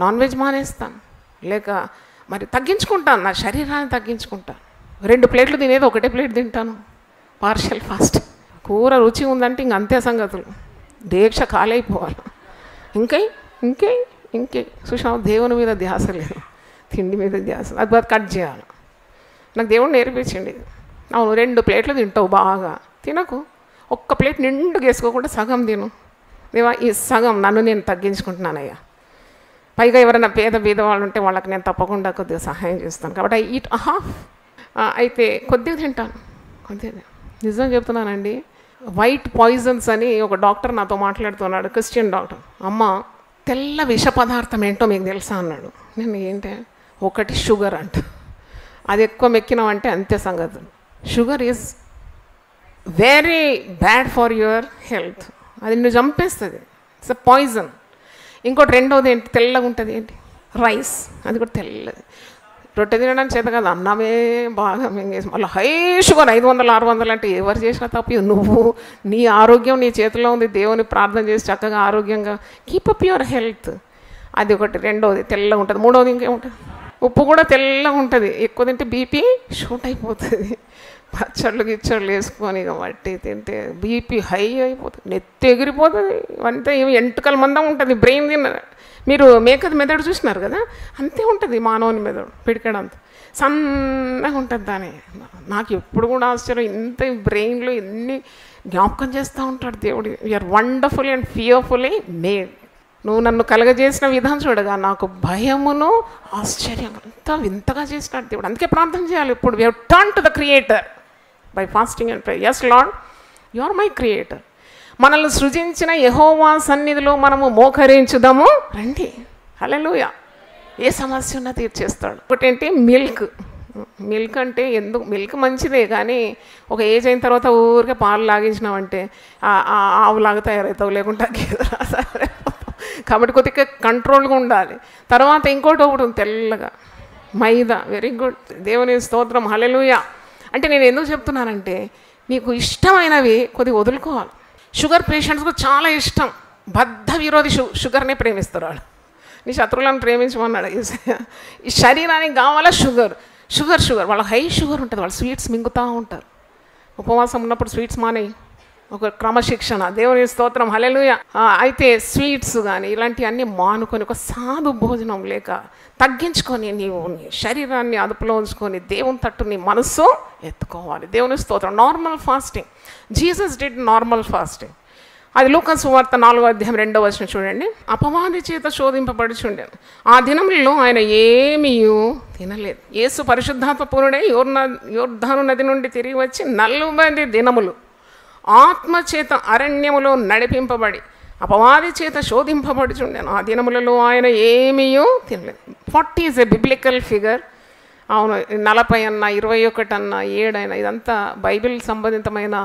నాన్ వెజ్ మానేస్తాను, లేక మరి తగ్గించుకుంటాను, నా శరీరాన్ని తగ్గించుకుంటాను. 2 ప్లేట్లు తినేది 1 ప్లేట్ తింటాను, పార్షియల్ ఫాస్ట్. కూర రుచి ఉందంటే ఇంక అంతే సంగతులు, దీక్ష కాలైపోవాలి. ఇంకే చూసావు, దేవుని మీద ధ్యాస లేదు, తిండి మీద ధ్యాస. అది కట్ చేయాలి. నాకు దేవుడు నేర్పించండి. అవును, 2 ప్లేట్లు తింటావు, బాగా తినకు, 1 ప్లేట్ నిండుగా వేసుకోకుండా సగం తిను. దేవా, ఈ సగం నన్ను నేను తగ్గించుకుంటున్నానయ్యా. పైగా ఎవరైనా పేద వాళ్ళు ఉంటే వాళ్ళకి నేను తప్పకుండా కొద్దిగా సహాయం చేస్తాను, కాబట్టి ఐ ఈట్ హాఫ్. అయితే కొద్దిగా తింటాను, కొద్దిగా. నిజం చెప్తున్నానండి. వైట్ పాయిజన్స్ అని ఒక డాక్టర్ నాతో మాట్లాడుతున్నాడు, క్రిస్టియన్ డాక్టర్. అమ్మ, తెల్ల విష పదార్థం ఏంటో మీకు తెలుసా అన్నాడు. నేను ఏంటి? ఒకటి షుగర్ అంట. అది ఎక్కువ మెక్కినామంటే అంతే సంగతి. Sugar is very bad for your health, అది నిన్ను చంపేస్తుంది, ఇట్స్ అ పాయిజన్. ఇంకోటి రెండోది ఏంటి? తెల్లగా ఉంటుంది, ఏంటి? రైస్, అది కూడా తెల్లది. రొట్టె తినడానికి చేత కదా, అన్నమే బాగా మింగేసి మళ్ళీ హై షుగర్ 500 600 అంటే ఎవరు చేసినా తప్పు. నువ్వు నీ ఆరోగ్యం నీ చేతిలో ఉంది, దేవుని ప్రార్థన చేసి చక్కగా ఆరోగ్యంగా కీప్ అప్ యువర్ హెల్త్. అది ఒకటి. రెండోది తెల్లగా ఉంటుంది. మూడోది ఇంకేముంటుంది? ఉప్పు కూడా తెల్లగా ఉంటుంది. ఎక్కువ తింటే బీపీ షూట్ అయిపోతుంది. పచ్చళ్ళు గిచ్చళ్ళు వేసుకొని వట్టి తింటే బీపీ హై అయిపోతుంది, నెత్తి ఎగిరిపోతుంది. అంతే, ఎంటుకల మందం ఉంటుంది బ్రెయిన్. మీరు మేకది మెదడు చూసినారు కదా, అంతే ఉంటుంది మానవుని మెదడు, పిడికడంత సన్నగా ఉంటుంది. దాని నాకు ఎప్పుడు కూడా ఆశ్చర్యం, ఇంత బ్రెయిన్లో ఎన్ని జ్ఞాపకం చేస్తూ ఉంటాడు దేవుడు. You are wonderful and fearfully made. నువ్వు నన్ను కలగజేసిన విధానం చూడగా నాకు భయమును ఆశ్చర్యం అంతా వింతగా చేసినాడు దేవుడు. అందుకే ప్రార్థన చేయాలి ఇప్పుడు. We have turn to the creator by fasting and prayer. Yes Lord, you are my creator. మనల్ని సృజించిన యెహోవా సన్నిధిలో మనము మోకరించుదాము రండి. హల్లెలూయా. ఏ సమస్య ఉన్నా తీర్చేస్తాడు. ఒకటేంటి? మిల్క్ అంటే ఎందుకు? మిల్క్ మంచిదే, కానీ ఒక ఏజ్ అయిన తర్వాత ఊరికే పాలు లాగించినామంటే ఆవులాగా తయారవుతావు, లేకుంటే సరే. కాబట్టి కొద్దిగా కంట్రోల్గా ఉండాలి. తర్వాత ఇంకోటి ఒకటి తెల్లగా మైదా. వెరీ గుడ్, దేవుని స్తోత్రం, హల్లెలూయా. అంటే నేను ఎందుకు చెప్తున్నానంటే నీకు ఇష్టమైనవి కొద్దిగా వదులుకోవాలి. షుగర్ పేషెంట్స్కు చాలా ఇష్టం, బద్ధ విరోధి షుగర్నే ప్రేమిస్తారు వాళ్ళు. నీ శత్రువులను ప్రేమించమన్నాడు. ఈ శరీరానికి కావాలా షుగర్. వాళ్ళ హై షుగర్ ఉంటుంది, వాళ్ళు స్వీట్స్ మింగుతూ ఉంటారు. ఉపవాసం ఉన్నప్పుడు స్వీట్స్ మానేయి, ఒక క్రమశిక్షణ. దేవుని స్తోత్రం, హల్లెలూయా. అయితే స్వీట్స్ కానీ ఇలాంటివన్నీ మానుకొని ఒక సాధు భోజనం లేక తగ్గించుకొని నీవు నీ శరీరాన్ని అదుపులో ఉంచుకొని దేవుని తట్టు నీ మనస్సు ఎత్తుకోవాలి. దేవుని స్తోత్రం. Normal fasting. Jesus did normal fasting. అది లూకా సువార్త 4వ అధ్యాయం 2వ వచనం చూడండి. అపవాది చేత శోధింపబడుచుండెను, ఆ దినములలో ఆయన ఏమీ తినలేదు. యేసు పరిశుద్ధాత్మ పూర్ణుడై యోర్దాను నది నుండి తిరిగి వచ్చి 40 దినములు ఆత్మచేత అరణ్యములో నడిపింపబడి అపవాది చేత శోధింపబడుచుండెను, ఆ దినములలో ఆయన ఏమీ తినలేదు. 40 ఈజ్ ఎ బిబ్లికల్ ఫిగర్. అవును, 40 అన్నా 21 అన్నా 7 అయినా ఇదంతా బైబిల్ సంబంధితమైన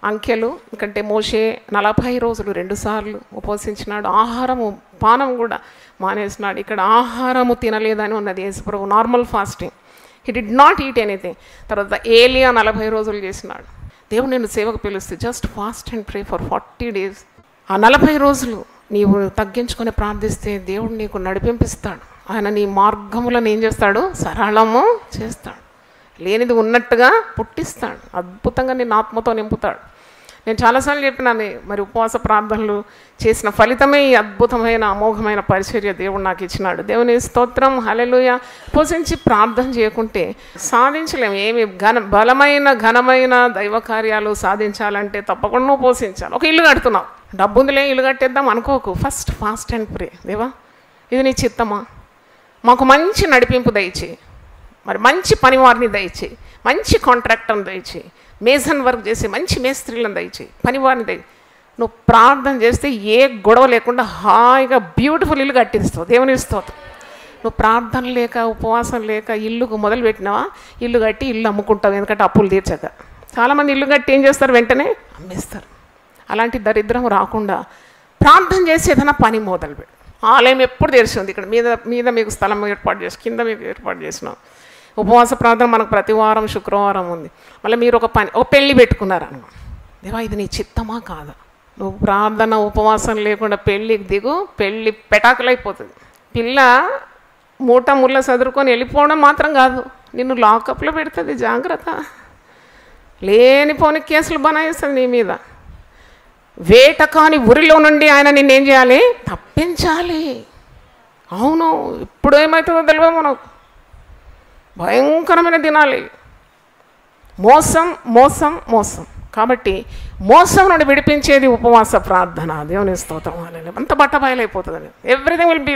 అంకెలు. ఎందుకంటే మోషే 40 రోజులు 2 సార్లు ఉపవసించినాడు, ఆహారము పానం కూడా మానేసినాడు. ఇక్కడ ఆహారము తినలేదని ఉన్నది యేసుప్రభు, normal fasting. He did not eat anything. తర్వాత ఏలియా 40 రోజులు చేసినాడు. దేవుడు నిన్ను సేవకు పిలుస్తే just fast and pray for 40 days. ఆ 40 రోజులు నీవు తగ్గించుకొని ప్రార్థిస్తే దేవుడు నీకు నడిపింపిస్తాడు. ఆయన నీ మార్గములను ఏం చేస్తాడు? సరళము చేస్తాడు. లేనిది ఉన్నట్టుగా పుట్టిస్తాడు. అద్భుతంగా నిన్ను ఆత్మతో నింపుతాడు. నేను చాలాసార్లు చెప్పినాను, మరి ఉపవాస ప్రార్థనలు చేసిన ఫలితమే ఈ అద్భుతమైన అమోఘమైన పరిచర్య దేవుడు నాకు ఇచ్చినాడు. దేవుని స్తోత్రం, హల్లెలూయా. ఉపవసించి ప్రార్థన చేయకుంటే సాధించలేము. ఏమి బలమైన ఘనమైన దైవ కార్యాలు సాధించాలంటే తప్పకుండా ఉపవసించాలి. ఒక ఇల్లు కడుతున్నావు, డబ్బు ఉందిలే ఇల్లు కట్టేద్దాం అనుకోకు. ఫస్ట్ ఫాస్ట్ అండ్ ప్రే. దేవా, ఇది నీ చిత్తమా? మాకు మంచి నడిపింపు దయచేయి, మరి మంచి పనివారిని దయచేయి, మంచి కాంట్రాక్టర్ని దయచేయి, మేసన్ వర్క్ చేసి మంచి మేస్త్రీలను దయచేయి, పనివారిని దయ. నువ్వు ప్రార్థన చేస్తే ఏ గొడవ లేకుండా హాయిగా బ్యూటిఫుల్ ఇల్లు కట్టిస్తావు. దేవుని స్తోత్రం. నువ్వు ప్రార్థన లేక ఉపవాసం లేక ఇల్లుకు మొదలుపెట్టినావా, ఇల్లు కట్టి ఇల్లు అమ్ముకుంటావు. ఎందుకంటే అప్పులు తీర్చక. చాలామంది ఇల్లు కట్టి ఏం చేస్తారు? వెంటనే అమ్మేస్తారు. అలాంటి దరిద్రం రాకుండా ప్రార్థన చేసి ఏదైనా పని మొదలుపెట్టు. ఆలయం ఎప్పుడు తెరిచి ఉంది. ఇక్కడ మీద మీకు స్థలం ఏర్పాటు చేసి, కింద మీకు ఏర్పాటు చేసినాం. ఉపవాస ప్రార్థన మనకు ప్రతి వారం శుక్రవారం ఉంది. మళ్ళీ మీరు ఒక పెళ్ళి పెట్టుకున్నారనుకో, దేవా ఇది నీ చిత్తమా కాదా? నువ్వు ప్రార్థన ఉపవాసం లేకుండా పెళ్ళికి దిగు, పెళ్ళి పెటాకులైపోతుంది. పిల్ల మూట ముళ్ళ చదువుకొని వెళ్ళిపోవడం మాత్రం కాదు, నిన్ను లాకప్లో పెడుతుంది. జాగ్రత్త. లేనిపోని కేసులు బనాయిస్తుంది నీ మీద. వేట కాని ఊరిలో నుండి ఆయన నిన్నేం చేయాలి? తప్పించాలి. అవును, ఇప్పుడు ఏమవుతుందో తెలియదు మనకు. భయంకరమైన దినాలి. మోసం మోసం మోసం. కాబట్టి మోసం నుండి విడిపించేది ఉపవాస ప్రార్థన. దేవుని స్తోత్రం. అంత బట్టబయలైపోతుంది. Everything will be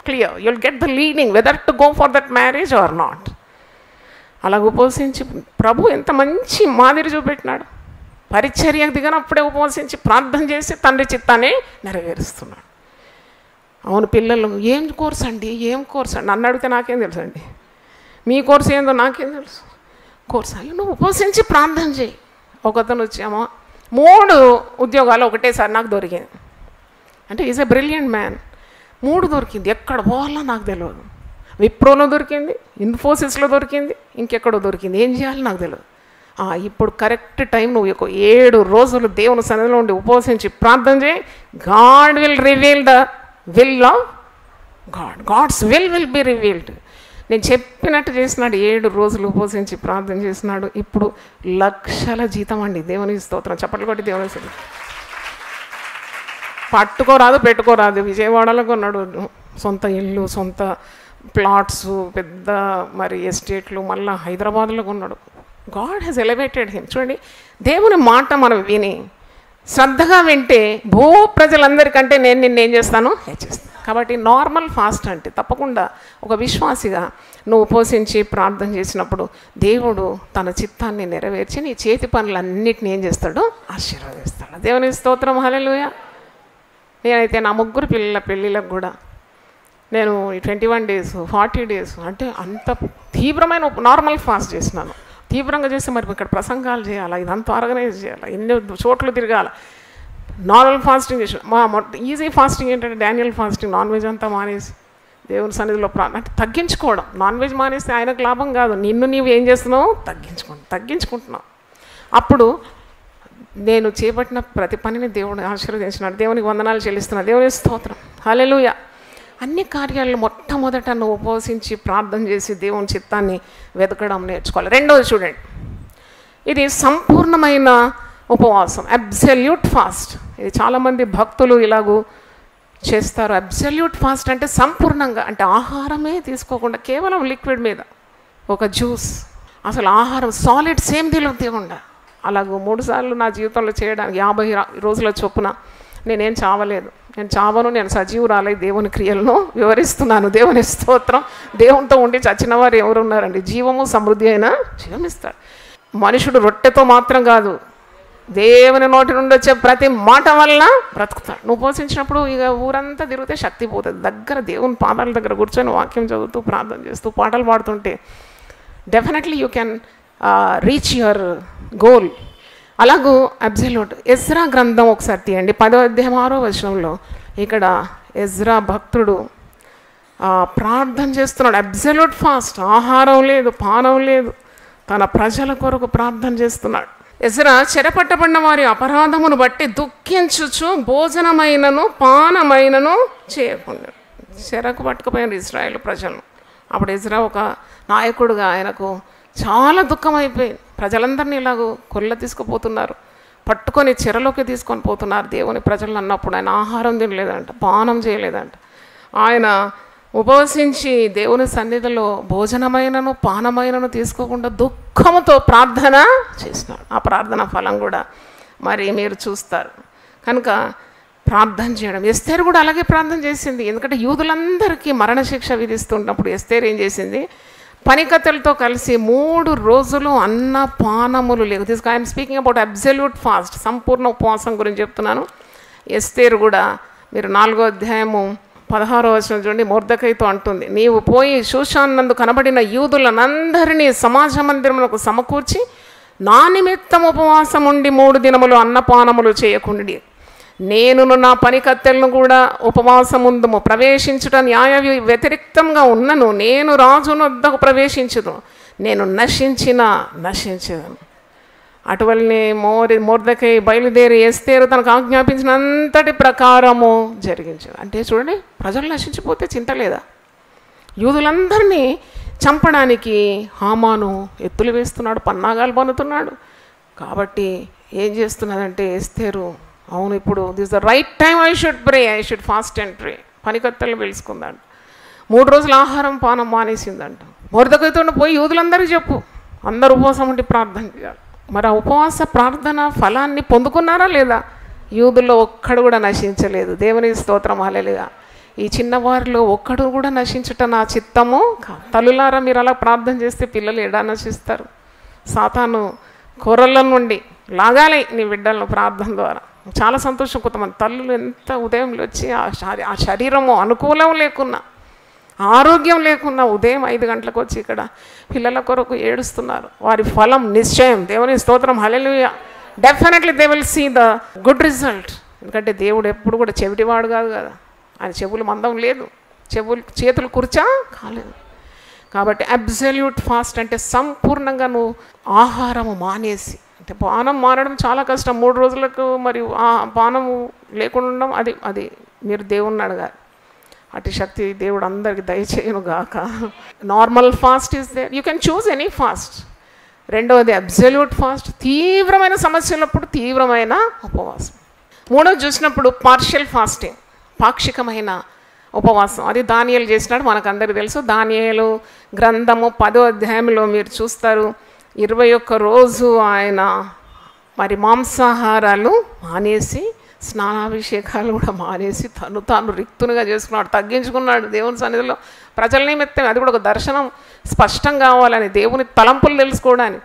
clear. You will get the leading whether to go for that marriage or not. అలా ఉపవసించి ప్రభు ఎంత మంచి మాదిరి చూపెట్టినాడు. పరిచర్యకు దిగనప్పుడే ఉపవసించి ప్రార్థన చేసి తండ్రి చిత్తాన్ని నెరవేరుస్తున్నాడు. అవును, పిల్లలు ఏం కోర్స్ అండి, ఏం కోర్స్ అండి నన్ను అడిగితే నాకేం తెలుసు అండి, మీ కోర్సు ఏందో నాకేం తెలుసు. కోర్స్ అయ్యో నువ్వు ఉపవసించి ప్రార్థన చేయి. ఒకతను వచ్చామో 3 ఉద్యోగాలు ఒకటేసారి నాకు దొరికింది. అంటే ఈజ్ ఎ బ్రిలియంట్ మ్యాన్. 3 దొరికింది. ఎక్కడ పోవాలో నాకు తెలియదు. విప్రోలో దొరికింది, ఇన్ఫోసిస్లో దొరికింది, ఇంకెక్కడో దొరికింది. ఏం చేయాలో నాకు తెలియదు. ఇప్పుడు కరెక్ట్ టైం నువ్వు 7 రోజులు దేవుని సన్నిధిలో ఉండి ఉపవసించి ప్రార్థన చేయి. God will reveal the will of God. God's will be revealed. నేను చెప్పినట్టు చేసినాడు. 7 రోజులు ఉపవసించి ప్రార్థన చేసినాడు. ఇప్పుడు లక్షల జీతం అండి. దేవుని స్తోత్రం. చప్పట్లు కొట్టి దేవుని స్తోత్రం. పట్టుకోరాదు పెట్టుకోరాదు. విజయవాడలో కొన్నాడు సొంత ఇల్లు, సొంత ప్లాట్స్, పెద్ద మరి ఎస్టేట్లు. మళ్ళీ హైదరాబాద్లో కొన్నాడు. God has elevated him. చూడండి, దేవుని మాట మనం విని శ్రద్ధగా వింటే భూ ప్రజలందరికంటే నేను నిన్నేం చేస్తాను? హెచ్చిస్తాను. కాబట్టి నార్మల్ ఫాస్ట్ అంటే తప్పకుండా ఒక విశ్వాసిగా నువ్వు ఉపవసించి ప్రార్థన చేసినప్పుడు దేవుడు తన చిత్తాన్ని నెరవేర్చి నీ చేతి పనులన్నిటిని ఏం చేస్తాడు? ఆశీర్వదిస్తాడు. దేవుని స్తోత్రం. హల్లెలూయా. నేనైతే నా 3 పిల్లల పెళ్ళిళ్ళకు కూడా నేను 21 days 40 days అంటే అంత తీవ్రమైన నార్మల్ ఫాస్ట్ చేసినాను. తీవ్రంగా చేసి మరి ఇక్కడ ప్రసంగాలు చేయాలా, ఇదంతా ఆర్గనైజ్ చేయాలా, ఎన్నో చోట్ల తిరగాల. నార్మల్ ఫాస్టింగ్ చేసి ఈజీ ఫాస్టింగ్ ఏంటంటే డానియల్ ఫాస్టింగ్. నాన్ వెజ్ అంతా మానేసి దేవుని సన్నిధిలో అంటే తగ్గించుకోవడం. నాన్ వెజ్ మానేస్తే ఆయనకు లాభం కాదు, నిన్ను నీవు ఏం చేస్తున్నావు? తగ్గించుకుంటున్నావు. అప్పుడు నేను చేపట్టిన ప్రతి పనిని దేవుడు ఆశీర్వదించినాడు. దేవునికి వందనాలు చెల్లిస్తున్నాను. దేవుని స్తోత్రం. హల్లెలూయా. అన్ని కార్యాలను మొట్టమొదట నువ్వు ఉపవసించి ప్రార్థన చేసి దేవుని చిత్తాన్ని వెతకడం నేర్చుకోవాలి. రెండోది చూడండి, ఇది సంపూర్ణమైన ఉపవాసం, అబ్సల్యూట్ ఫాస్ట్. ఇది చాలామంది భక్తులు ఇలాగూ చేస్తారు. అబ్సల్యూట్ ఫాస్ట్ అంటే సంపూర్ణంగా, అంటే ఆహారమే తీసుకోకుండా కేవలం లిక్విడ్ మీద ఒక జ్యూస్, అసలు ఆహారం సాలిడ్స్ ఏం తినకుండా అలాగూ 3 సార్లు నా జీవితంలో చేయడానికి 50 రోజుల చొప్పున నేనేం చావలేదు, నేను చావను, నేను సజీవురాలై దేవుని క్రియలను వివరిస్తున్నాను. దేవుని స్తోత్రం. దేవునితో ఉండి చచ్చిన వారు ఎవరు ఉన్నారండి? జీవము సమృద్ధి అయినా జీవం ఇస్తాడు. మనుషుడు రొట్టెతో మాత్రం కాదు, దేవుని నోటి నుండి వచ్చే ప్రతి మాట వల్ల బ్రతుకుతాడు. నువ్వు పోషించినప్పుడు ఇక ఊరంతా తిరిగితే శక్తి పోతుంది. దగ్గర దేవుని పాదాల దగ్గర కూర్చొని వాక్యం చదువుతూ ప్రార్థన చేస్తూ పాటలు పాడుతుంటే definitely you can reach your goal. అలాగూ అబ్సల్యూట్. ఎజ్రా గ్రంథం ఒకసారి తీయండి, 10వ అధ్యాయం 6వ వచనంలో. ఇక్కడ ఎజ్రా భక్తుడు ప్రార్థన చేస్తున్నాడు. అబ్సల్యూట్ ఫాస్ట్, ఆహారం లేదు, పానం లేదు, తన ప్రజల కొరకు ప్రార్థన చేస్తున్నాడు. ఎజ్రా చెరపట్టబడిన వారి అపరాధమును బట్టి దుఃఖించుచు భోజనమైనను పానమైనను చేయకుండా చెరకు పట్టుకుపోయిన ఇశ్రాయేలు ప్రజలను. అప్పుడు ఎజ్రా ఒక నాయకుడుగా ఆయనకు చాలా దుఃఖం అయిపోయింది. ప్రజలందరినీ ఇలాగూ కొల్ల తీసుకుపోతున్నారు, పట్టుకొని చెరలోకి తీసుకొని పోతున్నారు దేవుని ప్రజలను అన్నప్పుడు ఆయన ఆహారం తినలేదంట, పానం చేయలేదంట. ఆయన ఉపవసించి దేవుని సన్నిధిలో భోజనమైనను పానమైనను తీసుకోకుండా దుఃఖంతో ప్రార్థన చేసినాడు. ఆ ప్రార్థన ఫలం కూడా మరి మీరు చూస్తారు. కనుక ప్రార్థన చేయడం, ఎస్తేరు కూడా అలాగే ప్రార్థన చేసింది. ఎందుకంటే యూదులందరికీ మరణశిక్ష విధిస్తున్నప్పుడు ఎస్తేరు ఏం చేసింది? పనికత్తెలతో కలిసి 3 రోజులు అన్న పానములు లేవు. This I'm speaking about absolute fast, సంపూర్ణ ఉపవాసం గురించి చెప్తున్నాను. ఎస్తేరు కూడా మీరు 4వ అధ్యాయము 16వ వచనం చూడండి. మొర్దెకైతో అంటుంది, నీవు పోయి షూషాన్ నందు కనబడిన యూదులనందరినీ సమాజ మందిరములకు సమకూర్చి నా నిమిత్తం ఉపవాసం ఉండి 3 దినములు అన్నపానములు చేయకుండి. నేనును నా పనికత్తెలను కూడా ఉపవాసముందుము. ప్రవేశించుట న్యాయ వ్యతిరిక్తంగా ఉన్నను, నేను రాజును వద్దకు ప్రవేశించుదు, నేను నశించేదను. అటువలనే మొర్దెకై బయలుదేరి ఎస్తేరు తనకు ఆజ్ఞాపించినంతటి ప్రకారము జరిగించాడు. అంటే చూడండి, ప్రజలు నశించిపోతే చింత లేదా? యూదులందరినీ చంపడానికి హామాను ఎత్తులు వేస్తున్నాడు, పన్నాగాలు పన్నుతున్నాడు. కాబట్టి ఏం చేస్తున్నదంటే ఎస్తేరు, అవును ఇప్పుడు this the right time, I should fast and pray. పనికత్తెలు పిలుచుకుందంట. 3 రోజులు ఆహారం పానం మానేసిందంట. మొర్దెకైతో పోయి యూదులందరికీ చెప్పు, అందరూ ఉపవాసం ఉండి ప్రార్థన చేయాలి. మరి ఆ ఉపవాస ప్రార్థన ఫలాన్ని పొందుకున్నారా లేదా? యూదుల్లో ఒక్కడు కూడా నశించలేదు. దేవుని స్తోత్రం, హల్లెలూయా. ఈ చిన్నవారిలో ఒక్కడు కూడా నశించుట నా చిత్తము కాదు. తల్లులారా, మీరు అలా ప్రార్థన చేస్తే పిల్లలు ఎడా నశిస్తారు? సాతాను కొర్రల నుండి లాగాలి నీ బిడ్డలను ప్రార్థన ద్వారా. చాలా సంతోషం. కొంతమంది తల్లులు ఎంత ఉదయం వచ్చి ఆ శరీరము అనుకూలం లేకున్నా, ఆరోగ్యం లేకున్నా ఉదయం 5 గంటలకు వచ్చి ఇక్కడ పిల్లల కొరకు ఏడుస్తున్నారు. వారి ఫలం నిశ్చయం. దేవుని స్తోత్రం, హల్లెలూయా. Definitely they will see the good result. ఎందుకంటే దేవుడు ఎప్పుడు కూడా చెవిటివాడు కాదు కదా, ఆయన చెవులు మందం లేదు, చేతులు కూర్చా కాలేదు. కాబట్టి అబ్సల్యూట్ ఫాస్ట్ అంటే సంపూర్ణంగా నువ్వు ఆహారము మానేసి, అంటే పానం మారడం చాలా కష్టం. 3 రోజులకు మరియు పానము లేకుండా ఉండడం అది మీరు దేవుణ్ణి అడగాలి. అటు శక్తి దేవుడు అందరికి దయచేయను గాక. Normal fast is there, you can choose any fast. రెండవది అబ్సల్యూట్ ఫాస్ట్, తీవ్రమైన సమస్యలప్పుడు తీవ్రమైన ఉపవాసం. మూడవది చూసినప్పుడు పార్షియల్ ఫాస్టింగ్, పాక్షికమైన ఉపవాసం. అది దానియేలు చేసినాడు, మనకందరికీ తెలుసు. దానియేలు గ్రంథము 10వ అధ్యాయంలో మీరు చూస్తారు, 21 రోజు ఆయన మరి మాంసాహారాలు మానేసి, స్నానాభిషేకాలు కూడా మానేసి తాను రిక్తునిగా చేసుకున్నాడు, తగ్గించుకున్నాడు దేవుని సన్నిధిలో ప్రజల నిమిత్తం. అది కూడా ఒక దర్శనం స్పష్టం కావాలని, దేవుని తలంపులు తెలుసుకోవడానికి,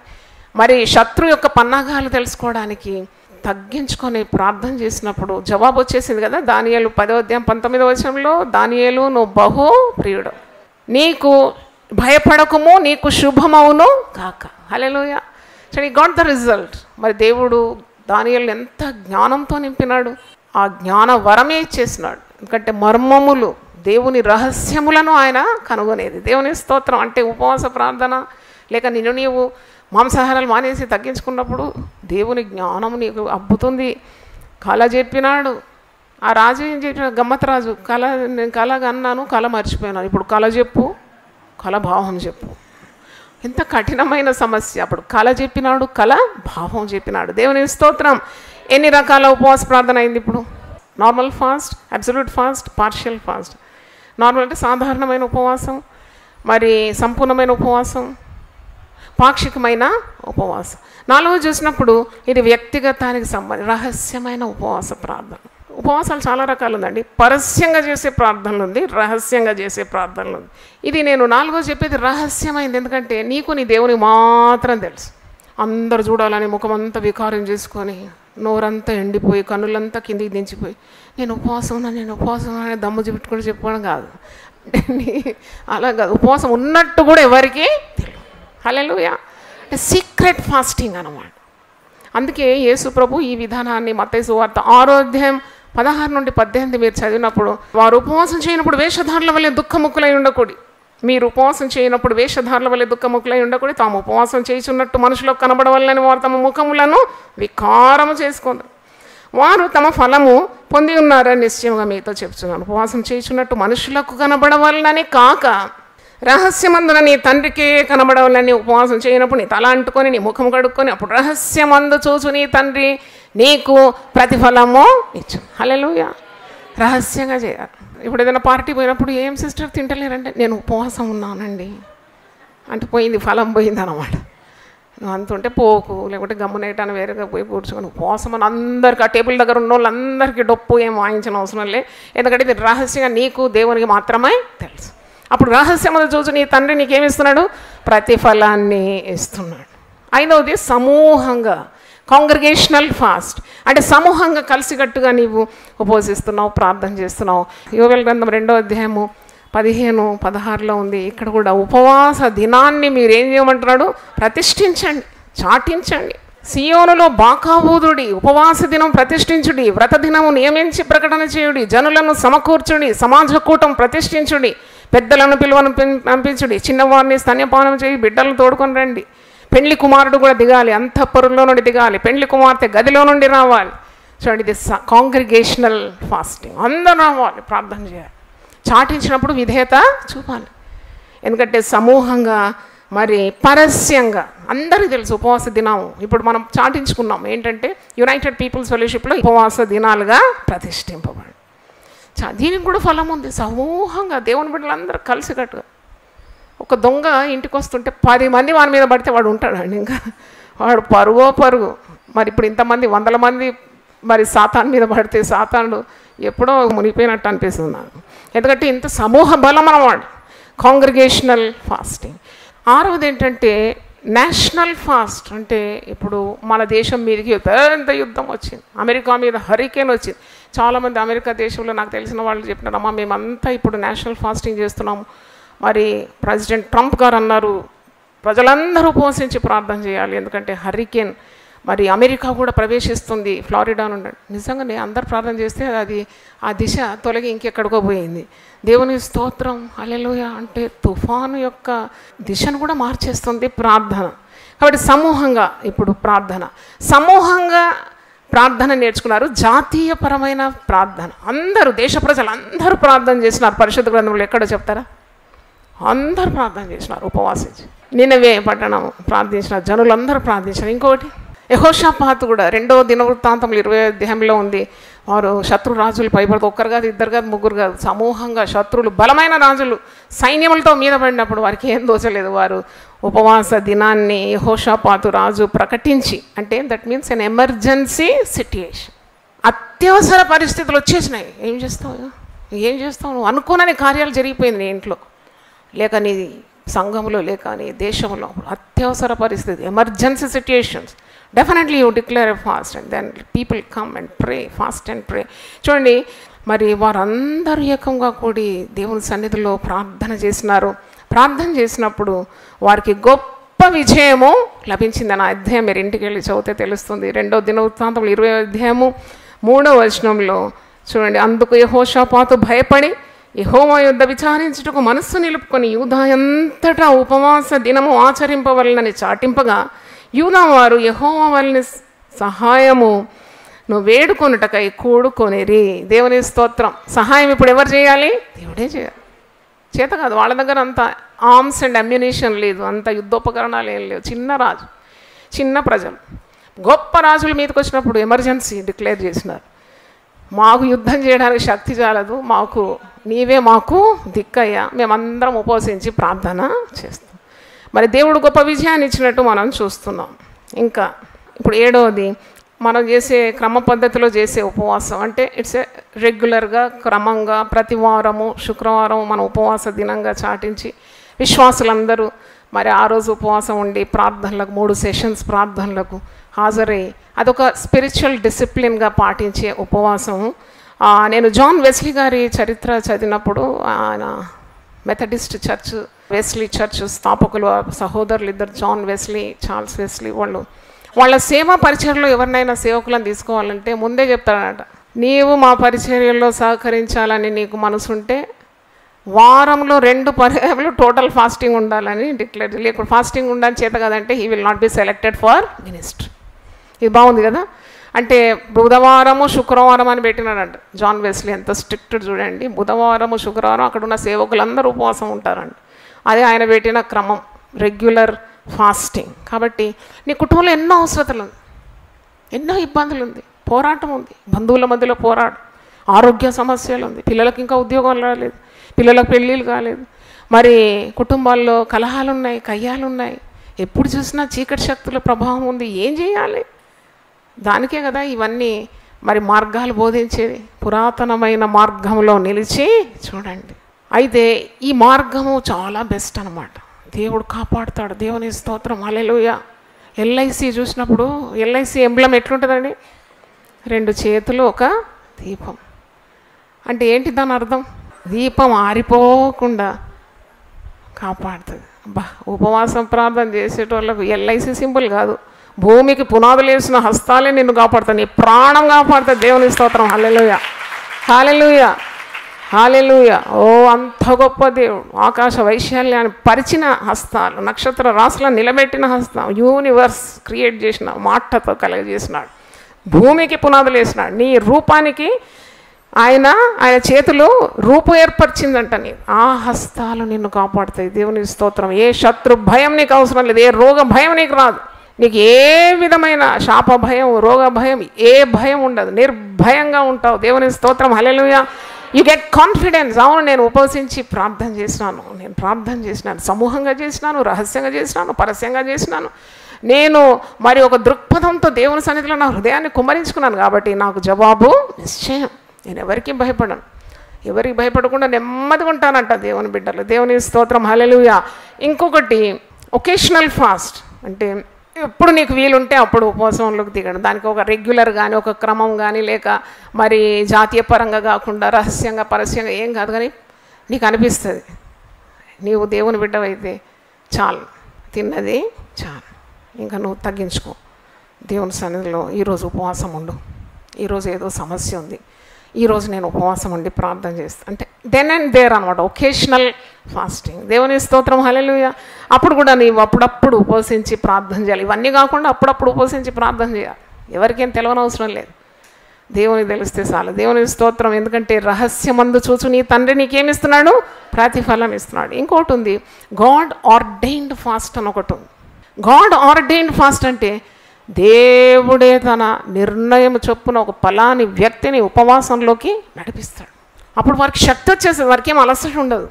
మరి శత్రు యొక్క పన్నాగాలు తెలుసుకోవడానికి తగ్గించుకొని ప్రార్థన చేసినప్పుడు జవాబు వచ్చేసింది కదా. దానియేలు 10వ అధ్యాయం 19వ వచనంలో, దానియేలు నువ్వు బహు ప్రియుడు, నీకు భయపడకుము, నీకు శుభమవును కాక. హల్లెలూయా. So he got the result. మరి దేవుడు దానియేలుని ఎంత జ్ఞానంతో నింపినాడు, ఆ జ్ఞాన వరమే ఇచ్చేసినాడు. ఎందుకంటే మర్మములు, దేవుని రహస్యములను ఆయన కనుగొనేది. దేవుని స్తోత్రం. అంటే ఉపవాస ప్రార్థన లేక నీవు మాంసాహారాలు మానేసి తగ్గించుకున్నప్పుడు దేవుని జ్ఞానం నీకు అబ్బుతుంది. కళ చెప్పినాడు ఆ రాజు. ఏం చెప్పిన గమ్మత్ రాజు, నేను కళగా అన్నాను, కళ మర్చిపోయినాను, ఇప్పుడు కళ చెప్పు, కళ భావం చెప్పు. ఎంత కఠినమైన సమస్య. అప్పుడు కళ చెప్పినాడు, కళ భావం చెప్పినాడు. దేవుని స్తోత్రం. ఎన్ని రకాల ఉపవాస ప్రార్థన అయింది ఇప్పుడు? Normal fast, absolute fast, partial fast. Normal అంటే సాధారణమైన ఉపవాసం, మరి సంపూర్ణమైన ఉపవాసం, పాక్షికమైన ఉపవాసం. 4వ చూసినప్పుడు ఇది వ్యక్తిగతానికి సంబంధించి రహస్యమైన ఉపవాస ప్రార్థన. ఉపవాసాలు చాలా రకాలు ఉందండి. పరస్యంగా చేసే ప్రార్థనలు ఉంది, రహస్యంగా చేసే ప్రార్థనలు ఉంది. ఇది నేను 4వ చెప్పేది రహస్యమైంది, ఎందుకంటే నీకు నీ దేవునికి మాత్రం తెలుసు. అందరు చూడాలని ముఖమంతా వికారం చేసుకొని, నోరంతా ఎండిపోయి, కన్నులంతా కిందికి దించిపోయి, నేను ఉపవాసం ఉన్నాను దమ్ము చూపెట్టుకొని చెప్పుకోవడం కాదు. అలా కాదు, ఉపవాసం ఉన్నట్టు కూడా ఎవరికి తెలియదు. హల్లెలూయా. సీక్రెట్ ఫాస్టింగ్ అన్నమాట. అందుకే యేసు ప్రభు ఈ విధానాన్ని మత్తయి సువార్త 6వ అధ్యాయం 16 నుండి 18 మీరు చదివినప్పుడు, వారు ఉపవాసం చేయనప్పుడు వేషధారుల వల్లే దుఃఖముఖులై ఉండకూడి, మీరు ఉపవాసం చేయనప్పుడు వేషధారుల వల్లే దుఃఖముఖులై ఉండకూడి, తాము ఉపవాసం చేయుచున్నట్టు మనుషులకు కనబడవల్లని వారు తమ ముఖములను వికారము చేసుకుంటారు. వారు తమ ఫలము పొంది ఉన్నారని నిశ్చయంగా మీతో చెప్తున్నాను. ఉపవాసం చేయుచున్నట్టు మనుషులకు కనబడవల్లని కాక, రహస్యమందున నీ తండ్రికే కనబడవాలని ఉపవాసం చేయనప్పుడు నీ తల అంటుకొని నీ ముఖం కడుక్కొని అప్పుడు రహస్యమందు చూచు నీ తండ్రి నీకు ప్రతిఫలము ఇచ్చు. హల్లెలూయా. రహస్యంగా చేయాలి. ఇప్పుడు ఏదైనా పార్టీ పోయినప్పుడు, ఏం సిస్టర్ తింటలేరంటే, నేను ఉపవాసం ఉన్నానండి అంటే పోయింది, ఫలం పోయింది అన్నమాట. నువ్వు అంతుంటే పోకు, లేకుంటే గమ్మునేటాను వేరేగా పోయి కూర్చొని ఉపవాసం అని అందరికీ, ఆ టేబుల్ దగ్గర ఉన్న వాళ్ళందరికీ డొప్పు ఏం వాయించిన అవసరం లే, ఎందుకంటే ఇది రహస్యంగా నీకు దేవునికి మాత్రమే తెలుసు. అప్పుడు రహస్యమును చూసి నీ తండ్రి నీకేమిస్తున్నాడు? ప్రతిఫలాన్ని ఇస్తున్నాడు. 5వది సమూహంగా, కాంగ్రిగేషనల్ ఫాస్ట్, అంటే సమూహంగా కలిసికట్టుగా నీవు ఉపవసిస్తున్నావు, ప్రార్థన చేస్తున్నావు. యోవేలు గ్రంథం 2వ అధ్యాయము 15, 16లో ఉంది. ఇక్కడ కూడా ఉపవాస దినాన్ని మీరు ఏం చేయమంటున్నాడు? ప్రతిష్ఠించండి, చాటించండి. సియోనులో బాకాబూదుడి, ఉపవాస దినం ప్రతిష్ఠించుడి, వ్రత దినము నియమించి ప్రకటన చేయుడి, జనులను సమకూర్చుడి, సమాజ కూటం ప్రతిష్ఠించుడి, పెద్దలను పంపించుడి, చిన్నవారిని స్తన్యపానం చేయి, బిడ్డలను తోడుకొని రండి. పెండ్లి కుమారుడు కూడా దిగాలి, అంతఃపురంలో నుండి దిగాలి, పెండ్లి కుమార్తె గదిలో నుండి రావాలి. చూడండి, ఇది కాంగ్రిగేషనల్ ఫాస్టింగ్. అందరూ రావాలి, ప్రార్థన చేయాలి. చాటించినప్పుడు విధేయత చూపాలి, ఎందుకంటే సమూహంగా మరి పరస్యంగా అందరికీ తెలుసు ఉపవాస దినం. ఇప్పుడు మనం చాటించుకున్నాం ఏంటంటే, యునైటెడ్ పీపుల్స్ ఫెలోషిప్లో ఉపవాస దినాలుగా ప్రతిష్ఠింపబడి, దీనికి కూడా ఫలం ఉంది. సమూహంగా దేవుని బిడ్డలందరూ కలిసికట్టుగా. ఒక దొంగ ఇంటికి వస్తుంటే 10 మంది వాని మీద పడితే వాడు ఉంటాడండి, ఇంకా వాడు పరుగు. మరి ఇప్పుడు ఇంతమంది 100 మంది మరి సాతాన్ మీద పడితే సాతానుడు ఎప్పుడో మునిగిపోయినట్టు అనిపిస్తుంది నాకు, ఎందుకంటే ఇంత సమూహ బలం అన్నమాట. Congregational fasting. 6వది ఏంటంటే నేషనల్ ఫాస్ట్. అంటే ఇప్పుడు మన దేశం మీదకి పెద్ద యుద్ధం వచ్చింది, అమెరికా మీద హరికేన్ వచ్చింది. చాలామంది అమెరికా దేశంలో నాకు తెలిసిన వాళ్ళు చెప్పినారు, అమ్మ మేమంతా ఇప్పుడు నేషనల్ ఫాస్టింగ్ చేస్తున్నాము. మరి ప్రెసిడెంట్ ట్రంప్ గారు అన్నారు, ప్రజలందరూ ఉపవసించి ప్రార్థన చేయాలి, ఎందుకంటే హరికేన్ మరి అమెరికా కూడా ప్రవేశిస్తుంది, ఫ్లారిడా నుండి. నిజంగానే అందరు ప్రార్థన చేస్తే అది ఆ దిశ తొలగి ఇంకెక్కడికో పోయింది. దేవుని స్తోత్రం, హల్లెలూయా. అంటే తుఫాను యొక్క దిశను కూడా మార్చేస్తుంది ప్రార్థన. కాబట్టి సమూహంగా ఇప్పుడు సమూహంగా ప్రార్థన నేర్చుకున్నారు. జాతీయపరమైన ప్రార్థన, అందరూ దేశ ప్రజలందరూ ప్రార్థన చేసినారు. పరిశుద్ధ గ్రంథంలో ఎక్కడ చెప్తారా? అందరూ ప్రార్థన చేసినారు ఉపవాసించి. నినవే పట్టణం ప్రార్థించిన జనులందరూ ప్రార్థించారు. ఇంకోటి యెహోషాపాతు కూడా 2వ దినవృత్తాంతములు 20వ అధ్యాయంలో ఉంది. వారు శత్రు రాజులు పైపడితే, ఒక్కరు కాదు, ఇద్దరు కాదు, ముగ్గురు కాదు, సమూహంగా శత్రులు, బలమైన రాజులు సైన్యములతో మీద పడినప్పుడు వారికి ఏం దోచలేదు. వారు ఉపవాస దినాన్ని యెహోషాపాతు రాజు ప్రకటించి, అంటే that means N emergency situation, అత్యవసర పరిస్థితులు వచ్చేసినాయి. ఏం చేస్తావు నువ్వు? అనుకోనని కార్యాలు జరిగిపోయింది నీ ఇంట్లో, లేక నీ సంఘంలో, లేక నీ దేశంలో. అత్యవసర పరిస్థితి, emergency situations, definitely you declare a fast and then people come and pray, fast and pray. చూడండి, మరి వారందరూ ఏకంగా కూడి దేవుని సన్నిధిలో ప్రార్థన చేసినారు. ప్రార్థన చేసినప్పుడు వారికి గొప్ప విజయము లభించింది. నా అధ్యాయం మీరు ఇంటికి వెళ్ళి చదివితే తెలుస్తుంది. 2వ దినవృత్తాంతములు 20వ అధ్యాయము 3వ వచనంలో చూడండి, అందుకు యెహోషాపాతు భయపడి యెహోవా యొద్ద విచారించుటకు మనస్సు నిలుపుకొని యూదా అంతటా ఉపవాస దినము ఆచరింపవలనని చాటింపగా, యూదా వారు యెహోవా వలన సహాయము నువ్వు వేడుకొనుటకై కూడుకొనిరి. దేవుని స్తోత్రం. సహాయం ఇప్పుడు ఎవరు చేయాలి? దేవుడే చేయాలి. చేత కాదు, వాళ్ళ దగ్గర అంత ఆర్మ్స్ అండ్ అమ్యునిషన్ లేదు, అంత యుద్ధోపకరణాలు ఏం లేవు. చిన్న రాజు, చిన్న ప్రజలు. గొప్ప రాజుల మీదకి వచ్చినప్పుడు ఎమర్జెన్సీ డిక్లేర్ చేసినారు. మాకు యుద్ధం చేయడానికి శక్తి చాలదు, నీవే మాకు దిక్కయ్యా, మేమందరం ఉపవసించి ప్రార్థన చేస్తాం. మరి దేవుడు గొప్ప విజయాన్ని ఇచ్చినట్టు మనం చూస్తున్నాం. ఇంకా ఇప్పుడు 7వది, మనం చేసే క్రమ పద్ధతిలో చేసే ఉపవాసం అంటే ఇట్స్ రెగ్యులర్గా క్రమంగా ప్రతి వారము శుక్రవారం మన ఉపవాస దినంగా చాటించి విశ్వాసులందరూ మరి ఆ రోజు ఉపవాసం ఉండి ప్రార్థనలకు 3 సెషన్స్ ప్రార్థనలకు హాజరై అదొక స్పిరిచువల్ డిసిప్లిన్గా పాటించే ఉపవాసం. నేను జాన్ వెస్లీ గారి చరిత్ర చదివినప్పుడు ఆయన మెథడిస్ట్ చర్చ్ వెస్లీ చర్చ్ స్థాపకులు సహోదరులు ఇద్దరు జాన్ వెస్లీ చార్ల్స్ వెస్లీ వాళ్ళ సేవా పరిచర్యలో ఎవరినైనా సేవకులను తీసుకోవాలంటే ముందే చెప్తాడట, నీవు మా పరిచర్యల్లో సహకరించాలని నీకు మనసుంటే వారంలో 2 పర్యాయాలు టోటల్ ఫాస్టింగ్ ఉండాలని డిక్లేర్. లేకపోతే ఫాస్టింగ్ ఉండాలని చేత కదంటే he will not be selected for ministry. ఇది బాగుంది కదా. అంటే బుధవారము శుక్రవారం అని పెట్టినాడంట జాన్ వెస్లీ. ఎంత స్ట్రిక్ట్ చూడండి, బుధవారము శుక్రవారం అక్కడ ఉన్న సేవకులందరూ ఉపవాసం ఉంటారండి. అదే ఆయన పెట్టిన క్రమం, రెగ్యులర్ ఫాస్టింగ్. కాబట్టి నీ కుటుంబంలో ఎన్నో అవసరతలు ఉంది, ఎన్నో ఇబ్బందులు ఉంది, పోరాటం ఉంది, బంధువుల మధ్యలో పోరాటం, ఆరోగ్య సమస్యలు ఉంది, పిల్లలకి ఇంకా ఉద్యోగం రాలేదు, పిల్లలకు పెళ్ళిళ్ళు కాలేదు, మరి కుటుంబాల్లో కలహాలు ఉన్నాయి, కయ్యాలు ఉన్నాయి, ఎప్పుడు చూసినా చీకటి శక్తుల ప్రభావం ఉంది. ఏం చేయాలి? దానికే కదా ఇవన్నీ మరి మార్గాలు బోధించేది. పురాతనమైన మార్గంలో నిలిచి చూడండి. అయితే ఈ మార్గము చాలా బెస్ట్ అన్నమాట. దేవుడు కాపాడుతాడు. దేవుని స్తోత్రం, హల్లెలూయా. ఎల్ఐసి చూసినప్పుడు ఎల్ఐసి ఎంబ్లం ఎట్లుంటుందండి? 2 చేతులు ఒక దీపం. అంటే ఏంటి దాని అర్థం? దీపం ఆరిపోకుండా కాపాడుతుంది. అబ్బా, ఉపవాసం ప్రార్థన చేసేటోళ్ళకు ఎల్ఐసి సింపుల్ కాదు, భూమికి పునాదులు వేసిన హస్తాలే నిన్ను కాపాడుతాయి, నీ ప్రాణం కాపాడుతుంది. దేవుని స్తోత్రం, హల్లెలూయా, హల్లెలూయా, హల్లెలూయా. ఓ అంత గొప్ప దేవుడు, ఆకాశ వైశాల్యాన్ని పరిచిన హస్తాలు, నక్షత్ర రాశులను నిలబెట్టిన హస్తం, యూనివర్స్ క్రియేట్ చేసిన మాటతో కలగజేసినాడు, భూమికి పునాదులు వేసినాడు. నీ రూపానికి ఆయన చేతులు రూపు ఏర్పరిచిందంట. నీ ఆ హస్తాలు నిన్ను కాపాడుతాయి. దేవుని స్తోత్రం. ఏ శత్రు భయం నీకు అవసరం లేదు, ఏ రోగ భయం నీకు రాదు, నీకు ఏ విధమైన శాప భయం, రోగ భయం, ఏ భయం ఉండదు, నిర్భయంగా ఉంటావు. దేవుని స్తోత్రం, హల్లెలూయా. You get confidence. అవును, నేను ఉపవసించి ప్రార్థన చేసినాను, నేను ప్రార్థన చేసినాను, సమూహంగా చేసినాను, రహస్యంగా చేసినాను, పరస్యంగా చేసినాను, నేను మరి ఒక దృక్పథంతో దేవుని సన్నిధిలో నా హృదయాన్ని కుమ్మరించుకున్నాను కాబట్టి నాకు జవాబు నిశ్చయం. నేను ఎవరికి భయపడను, ఎవరికి భయపడకుండా నెమ్మదిగా ఉంటానంట దేవుని బిడ్డలు. దేవుని స్తోత్రం, హల్లెలూయా. ఇంకొకటి ఒకేషనల్ ఫాస్ట్, అంటే ఎప్పుడు నీకు వీలుంటే అప్పుడు ఉపవాసంలోకి దిగడం. దానికి ఒక రెగ్యులర్ కానీ ఒక క్రమం కానీ లేక మరి జాతీయ పరంగా కాకుండా రహస్యంగా పరస్యంగా ఏం కాదు, కానీ నీకు అనిపిస్తుంది నీవు దేవుని బిడ్డవైతే చాలు, తిన్నది చాలు, ఇంకా నువ్వు తగ్గించుకో. దేవుని సన్నిధిలో ఈరోజు ఉపవాసం ఉండు. ఈరోజు ఏదో సమస్య ఉంది, ఈరోజు నేను ఉపవాసం ఉండి ప్రార్థన చేస్తాను అంటే దెన్ అండ్ దేర్ అనమాట, ఒకేషనల్ ఫాస్టింగ్. దేవుని స్తోత్రం, హల్లెలూయా. అప్పుడు కూడా నీవు అప్పుడప్పుడు ఉపవసించి ప్రార్థన చేయాలి. ఇవన్నీ కాకుండా అప్పుడప్పుడు ఉపవసించి ప్రార్థన చేయాలి. ఎవరికేం తెలవనవసరం లేదు, దేవునికి తెలిస్తే చాలు. దేవుని స్తోత్రం. ఎందుకంటే రహస్యమందు చూచు నీ తండ్రి నీకేమిస్తున్నాడు? ప్రతిఫలం ఇస్తున్నాడు. ఇంకోటి ఉంది, గాడ్ ఆర్డైన్డ్ ఫాస్ట్ అని ఒకటి ఉంది. గాడ్ ఆర్డైన్డ్ ఫాస్ట్ అంటే దేవుడే తన నిర్ణయం చొప్పున ఒక ఫలాని వ్యక్తిని ఉపవాసంలోకి నడిపిస్తాడు. అప్పుడు వారికి శక్తి వచ్చేస్తుంది, వారికి ఏం అలసట ఉండదు,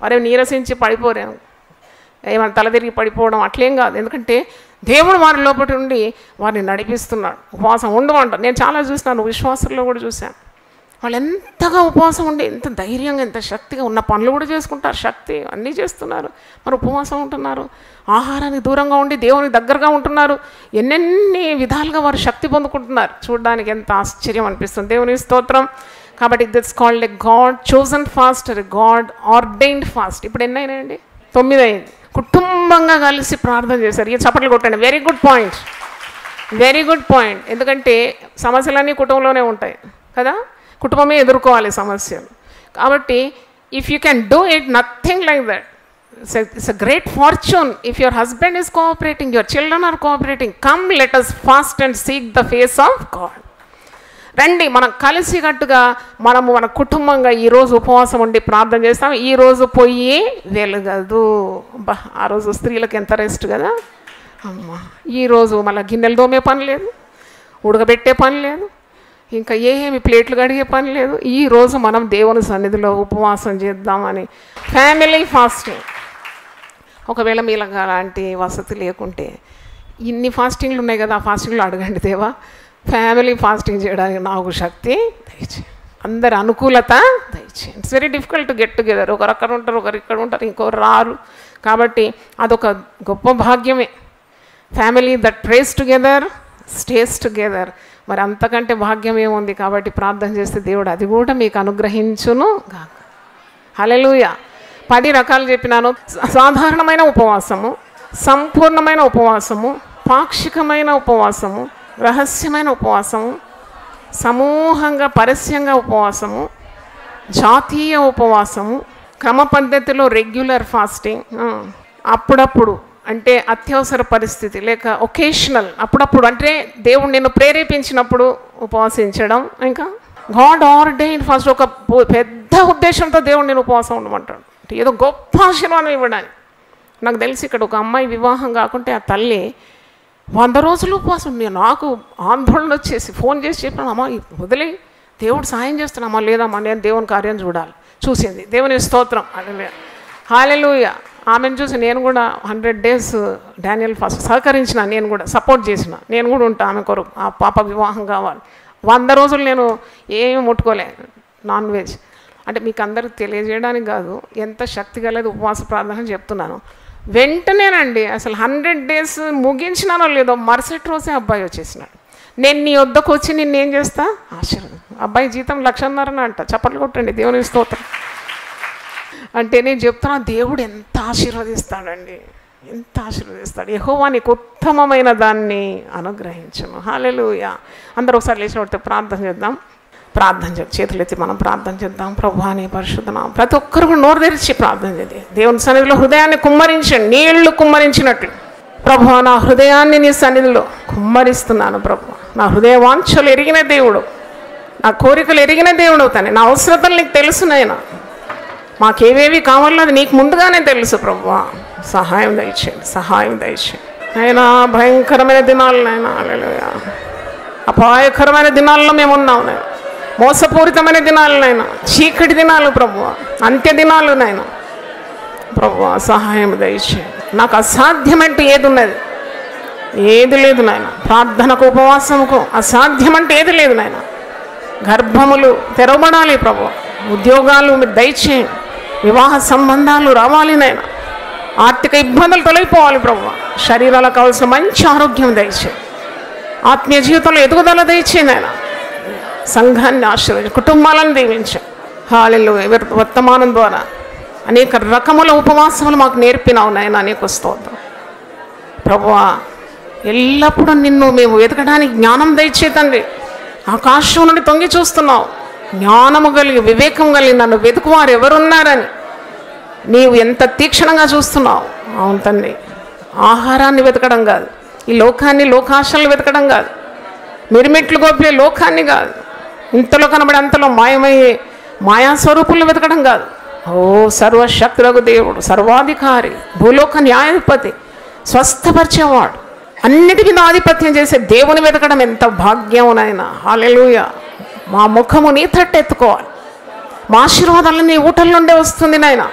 వారేం నీరసించి పడిపోరేమో, ఏమైనా తలదిరిగి పడిపోవడం అట్లేం కాదు. ఎందుకంటే దేవుడు వారి లోపటి నుండి వారిని నడిపిస్తున్నాడు. ఉపవాసం ఉండమంటారు. నేను చాలా చూసినాను, విశ్వాసుల్లో కూడా చూశాను. వాళ్ళు ఎంతగా ఉపవాసం ఉండి ఎంత ధైర్యంగా ఎంత శక్తిగా ఉన్న పనులు కూడా చేసుకుంటారు, శక్తి అన్నీ చేస్తున్నారు, మరి ఉపవాసం ఉంటున్నారు. ఆహారానికి దూరంగా ఉండి దేవునికి దగ్గరగా ఉంటున్నారు. ఎన్నెన్ని విధాలుగా వారు శక్తి పొందుకుంటున్నారు. చూడడానికి ఎంత ఆశ్చర్యం అనిపిస్తుంది. దేవుని స్తోత్రం. కాబట్టి that's called a God chosen fast, God ordained fast. ఇప్పుడు ఎన్ని అయినాయండి? 9 అయింది. కుటుంబంగా కలిసి ప్రార్థన చేశారు. ఇక చప్పట్లు కొట్టండి. Very good point, very good point. ఎందుకంటే సమస్యలన్నీ కుటుంబంలోనే ఉంటాయి కదా, కుటుంబమే ఎదుర్కోవాలి సమస్యలు. కాబట్టి if you can do it, nothing like that, it's a great fortune. If your husband is cooperating, your children are cooperating, come let us fast and seek the face of God. రండి, మనం కలిసికట్టుగా మనము మన కుటుంబంగా ఈరోజు ఉపవాసం ఉండి ప్రార్థన చేస్తాం. ఈరోజు పొయ్యి వెలగదు. బా, ఆ రోజు స్త్రీలకు ఎంత రెస్ట్ కదా అమ్మ. ఈరోజు మళ్ళీ గిన్నెలు తోమే పని లేదు, ఉడకబెట్టే పని లేదు, ఇంకా ఏమి ప్లేట్లు కడిగే పని లేదు. ఈరోజు మనం దేవుని సన్నిధిలో ఉపవాసం చేద్దామని ఫ్యామిలీ ఫాస్టింగ్. ఒకవేళ మీలాగా అలాంటి వసతి లేకుంటే ఇన్ని ఫాస్టింగ్లు ఉన్నాయి కదా, ఆ ఫాస్టింగ్లో అడగండి, దేవా ఫ్యామిలీ ఫాస్టింగ్ చేయడానికి నాకు శక్తి దయచేయండి, అందరి అనుకూలత దయచేయండి. It's very difficult to get together. ఒకరు అక్కడ ఉంటారు, ఒకరు ఇక్కడ ఉంటారు, ఇంకొకరు రారు. కాబట్టి అదొక గొప్ప భాగ్యమే. Family that prays together stays together. మరి అంతకంటే భాగ్యం ఏముంది? కాబట్టి ప్రార్థన చేస్తే దేవుడు అది కూడా మీకు అనుగ్రహించును గాక. హల్లెలూయా. 10 రకాలు చెప్పినాను. సాధారణమైన ఉపవాసము, సంపూర్ణమైన ఉపవాసము, పాక్షికమైన ఉపవాసము, రహస్యమైన ఉపవాసము, సమూహంగా పరస్యంగా ఉపవాసము, జాతీయ ఉపవాసము, క్రమ పద్ధతిలో రెగ్యులర్ ఫాస్టింగ్, అప్పుడప్పుడు అంటే అత్యవసర పరిస్థితి లేక ఒకేషనల్, అప్పుడప్పుడు అంటే దేవుడు నిన్ను ప్రేరేపించినప్పుడు ఉపవాసించడం. ఇంకా గాడ్ ఆర్డైన్డ్ ఫాస్ట్, ఒక పెద్ద ఉద్దేశంతో దేవుడు నేను ఉపవాసం ఉండమంటాడు. ఏదో గొప్ప ఆశీర్వాదం ఇవ్వడానికి. నాకు తెలిసి ఇక్కడ ఒక అమ్మాయి వివాహం కాకుంటే ఆ తల్లి 100 రోజులు ఉపవాసం. నాకు ఆందోళన వచ్చేసి ఫోన్ చేసి చెప్పాను, అమ్మ వదిలే, దేవుడు సాయం చేస్తున్నామా లేదమ్మా, నేను దేవుని కార్యం చూడాలి. చూసింది, దేవుని స్తోత్రం. హల్లెలూయా. ఆమెను చూసి నేను కూడా 100 days డానియల్ ఫాస్ట్ సహకరించిన, నేను కూడా సపోర్ట్ చేసిన, నేను కూడా ఉంటాను ఆమె కొరకు. ఆ పాప వివాహం కావాలి. 100 రోజులు నేను ఏమి ముట్టుకోలే నాన్ వెజ్. అంటే మీకు అందరికి తెలియజేయడానికి కాదు, ఎంత శక్తి కలదు ఉపవాస ప్రార్థన చెప్తున్నాను. వెంటనేనండి అసలు 100 days ముగించినానో లేదో మరుసటి రోజే అబ్బాయి వచ్చేసినాడు. నేను నీ వద్దకు వచ్చి నిన్నేం చేస్తా? ఆశీర్వాదం. అబ్బాయి జీతం 1,50,000 అంట. చప్పట్లు కొట్టండి, దేవుని స్తోత్రం. అంటే నేను చెప్తున్నా, దేవుడు ఎంత ఆశీర్వదిస్తాడండి, ఎంత ఆశీర్వదిస్తాడు. యెహోవా నీకు ఉత్తమమైన దాన్ని అనుగ్రహించును. హల్లెలూయా. అందరూ ఒకసారి లేచినట్టు ప్రార్థన చేద్దాం. ప్రార్థన చేద్దాం, చేతులెత్తి మనం ప్రార్థన చేద్దాం. ప్రభువా నీ పరిశుద్ధ నామమున ప్రతి ఒక్కరు కూడా నోరు తెరిచి ప్రార్థన చేద్దాం. దేవుని సన్నిధిలో హృదయాన్ని కుమ్మరించండి, నీళ్లు కుమ్మరించినట్లు. ప్రభువా నా హృదయాన్ని నీ సన్నిధిలో కుమ్మరిస్తున్నాను. ప్రభువా నా హృదయ వాంఛలు ఎరిగిన దేవుడు, నా కోరికలు ఎరిగిన దేవుడు అవుతాను. నా అవసరతలు నీకు తెలుసు నాయనా, మాకేవేవి కావాలో అది నీకు ముందుగానే తెలుసు. ప్రభువా సహాయం దయచేయండి, సహాయం దయచేయండి. అయినా భయంకరమైన దినాలు నాయనా, హల్లెలూయా, అపాయకరమైన దినాల్లో మేము ఉన్నాం నాయన, మోసపూరితమైన దినాలు నాయన, చీకటి దినాలు ప్రభువా, అంత్య దినాలు నాయన. ప్రభువా సహాయం దయచేయండి. నాకు అసాధ్యమంటూ ఏది ఉన్నది? ఏది లేదు నాయన. ప్రార్థనకు ఉపవాసముకు అసాధ్యమంటే ఏది లేదు నాయన. గర్భములు తెరవబడాలి ప్రభువా, ఉద్యోగాలు మీరు దయచేయండి, వివాహ సంబంధాలు రావాలి నాయన, ఆర్థిక ఇబ్బందులు తొలగిపోవాలి ప్రభువా, శరీరాలకు కావాల్సిన మంచి ఆరోగ్యం దయచేయండి, ఆత్మీయ జీవితంలో ఎదుగుదల దయచేయండి నాయన. సంఘాన్ని ఆశీర్వదించి కుటుంబాలను దీవించండి. హల్లెలూయా. వర్తమానం ద్వారా అనేక రకముల ఉపవాసములు మాకు నేర్పినావు నాయన, అనేక స్తోత్రం ప్రభువా. ఎల్లప్పుడూ నిన్ను మేము వెతకడానికి జ్ఞానం దయచే తండ్రి. ఆకాశం నుండి తొంగి చూస్తున్నావు, జ్ఞానము కలిగి వివేకం కలిగి నన్ను వెతుకువారు ఎవరున్నారని నీవు ఎంత తీక్షణంగా చూస్తున్నావు. అవును తండ్రి, ఆహారాన్ని వెతకడం కాదు, ఈ లోకాన్ని లోకాశలను వెతకడం కాదు, మిరిమిట్లు గోపే లోకాన్ని కాదు, ఇంతలో కనబడి అంతలో మాయమయ్యే మాయాస్వరూపులను వెతకడం కాదు. ఓ సర్వశక్తులకు దేవుడు, సర్వాధికారి, భూలోక న్యాయాధిపతి, స్వస్థపరిచేవాడు, అన్నిటి మీద ఆధిపత్యం చేసే దేవుని వెతకడం ఎంత భాగ్యం నాయనా. హల్లెలూయా. మా ముఖము నీ తట్టెత్తుకోవాలి, మా ఆశీర్వాదాలు నీ ఊటల నుండే వస్తుంది నాయన.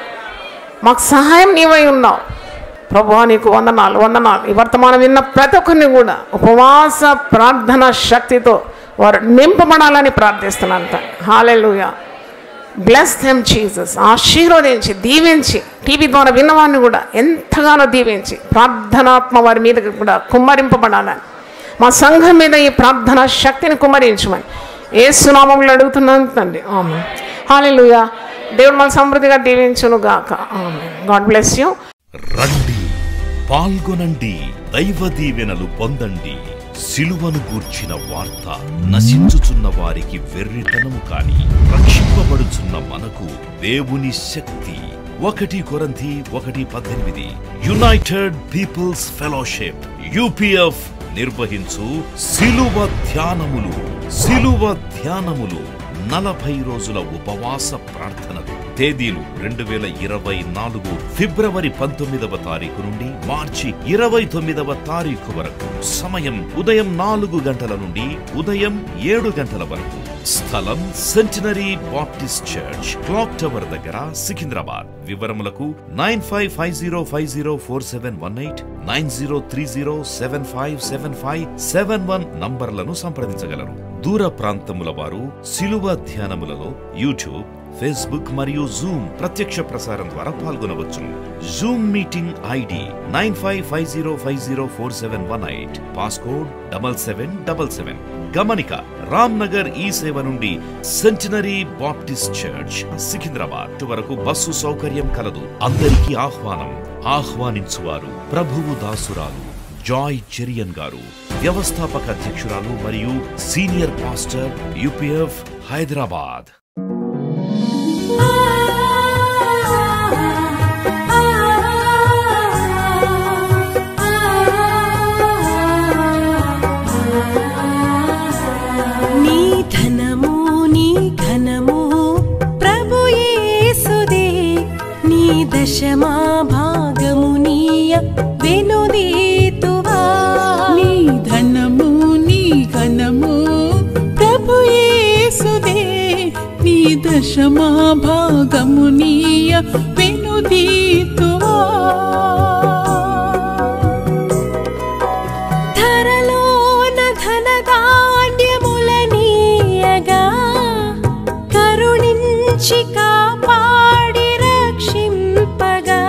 మాకు సహాయం నీవై ఉన్నావు ప్రభువా, నీకు వందనాలు వందనాలు. ఈ వర్తమానం విన్న ప్రతి ఒక్కరిని కూడా ఉపవాస ప్రార్థన శక్తితో వారు నింపబడాలని ప్రార్థిస్తున్నాను. హల్లెలూయా. Bless them Jesus. ఆశీర్వదించి దీవించి టీవీ ద్వారా విన్నవాడిని కూడా ఎంతగానో దీవించి ప్రార్థనాత్మ వారి మీద కూడా కుమ్మరింపబడాలని, మా సంఘం మీద ఈ ప్రార్థనా శక్తిని కుమ్మరించమని యేసు నామములో అడుగుతున్నాను తండ్రి. ఆమేన్. హల్లెలూయా. దేవుడు మన సమృద్ధిగా దీవించును గాక. ఆమేన్. God bless you. రండి, పాల్గొనండి, దైవ దీవెనలు పొందండి. సిలువను గూర్చిన వార్త నశించుచున్న వారికి వెర్రితనము కాని, రక్షింపబడుచున్న మనకు దేవుని శక్తి. 1 కొరింథీ 1:18. యునైటెడ్ పీపుల్స్ ఫెలోషిప్ UPF నిర్వహించు సిలువ ధ్యానములు. 40 రోజుల ఉపవాస ప్రార్థనలు. తేదీలు 2024 ఫిబ్రవరి 19వ తారీఖు నుండి మార్చి 29వ తారీఖు వరకు. సమయం ఉదయం 4 గంటల నుండి ఉదయం 7 గంటల వరకు. స్థలం centenary Baptist church, clock tower దగ్గర, సికింద్రాబాద్. వివరములకు 9550504718, 9030757571 నంబర్లను సంప్రదించగలరు. దూర ప్రాంతముల వారు శిలువ ధ్యానములలో యూట్యూబ్, ఫేస్బుక్ మరియు జూమ్ ప్రత్యక్ష ప్రసారం ద్వారా పాల్గొనవచ్చును. Zoom meeting ID 9550504718, passcode 7777. గమనిక, రామ్ నగర్ ఈ సేవ నుండి సెంటినరీ బాప్టిస్ట్ చర్చ్, సికింద్రాబాద్ వరకు బస్సు సౌకర్యం కలదు. అందరికీ ఆహ్వానం. ఆహ్వానించువారు ప్రభువు దాసురాలు జాయ్ చెరియన్ గారు, వ్యవస్థాపక అధ్యక్షురాలు మరియు సీనియర్ పాస్టర్, యూపీఎఫ్, హైదరాబాద్. దశమా భాగము నీయ వెనుదీతువా. నీ ధనము నీ ఘనము ప్రభు యేసుదే, నీ దశమా భాగము నీయ వెనుదీతువా. ధరలోన ధనధాన్యముల నీయగా కరుణించి కాపాడి రక్షింపగా.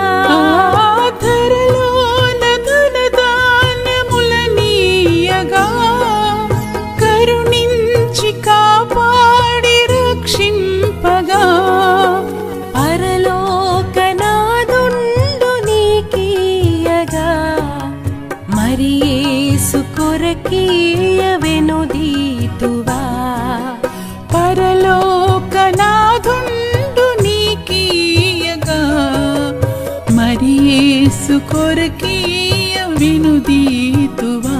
ధరలోన ధనధాన్యముల నీయగా కరుణించి కాపాడి రక్షింపగా. పరలోకనాదుండు నీకీయగా మరి యేసు కొరకీయ వెనుదీతువా. పరలోకనాదుండు నీకీయగా మరి యేసు కొరకీయ వెనుదీతువా.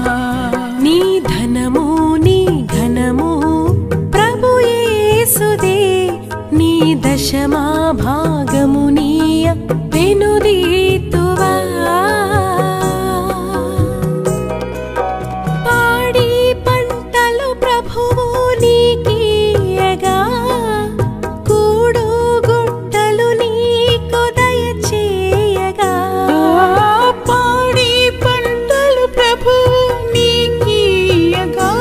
నీ ధనము నీ ఘనము ప్రభు యేసుదే, నీ దశమా భాగము నీయ వెనుదీతువా. పాడి పంటలు ప్రభువు నీకీయగా కూడు గుట్టలు నీకు దయచేయగా. పాడి పంటలు ప్రభువు నీకీయగా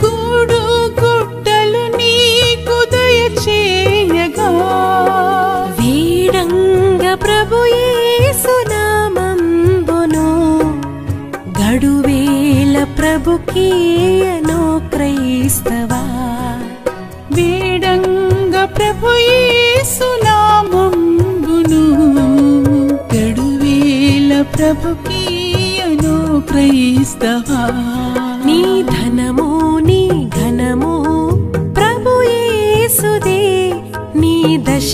కూడు గుట్టలు నీకు దయచేయగా. వీడంగ ప్రభు యేసు నామంబును గడువేల ప్రభుకీయను క్రైస్తవా. వేడంగ ప్రభు యేసు నామంబును గడువేల ప్రభుకీయను క్రైస్తవా. నీ ధనము నీ ఘనము ప్రభు యేసుదే, నీ దశ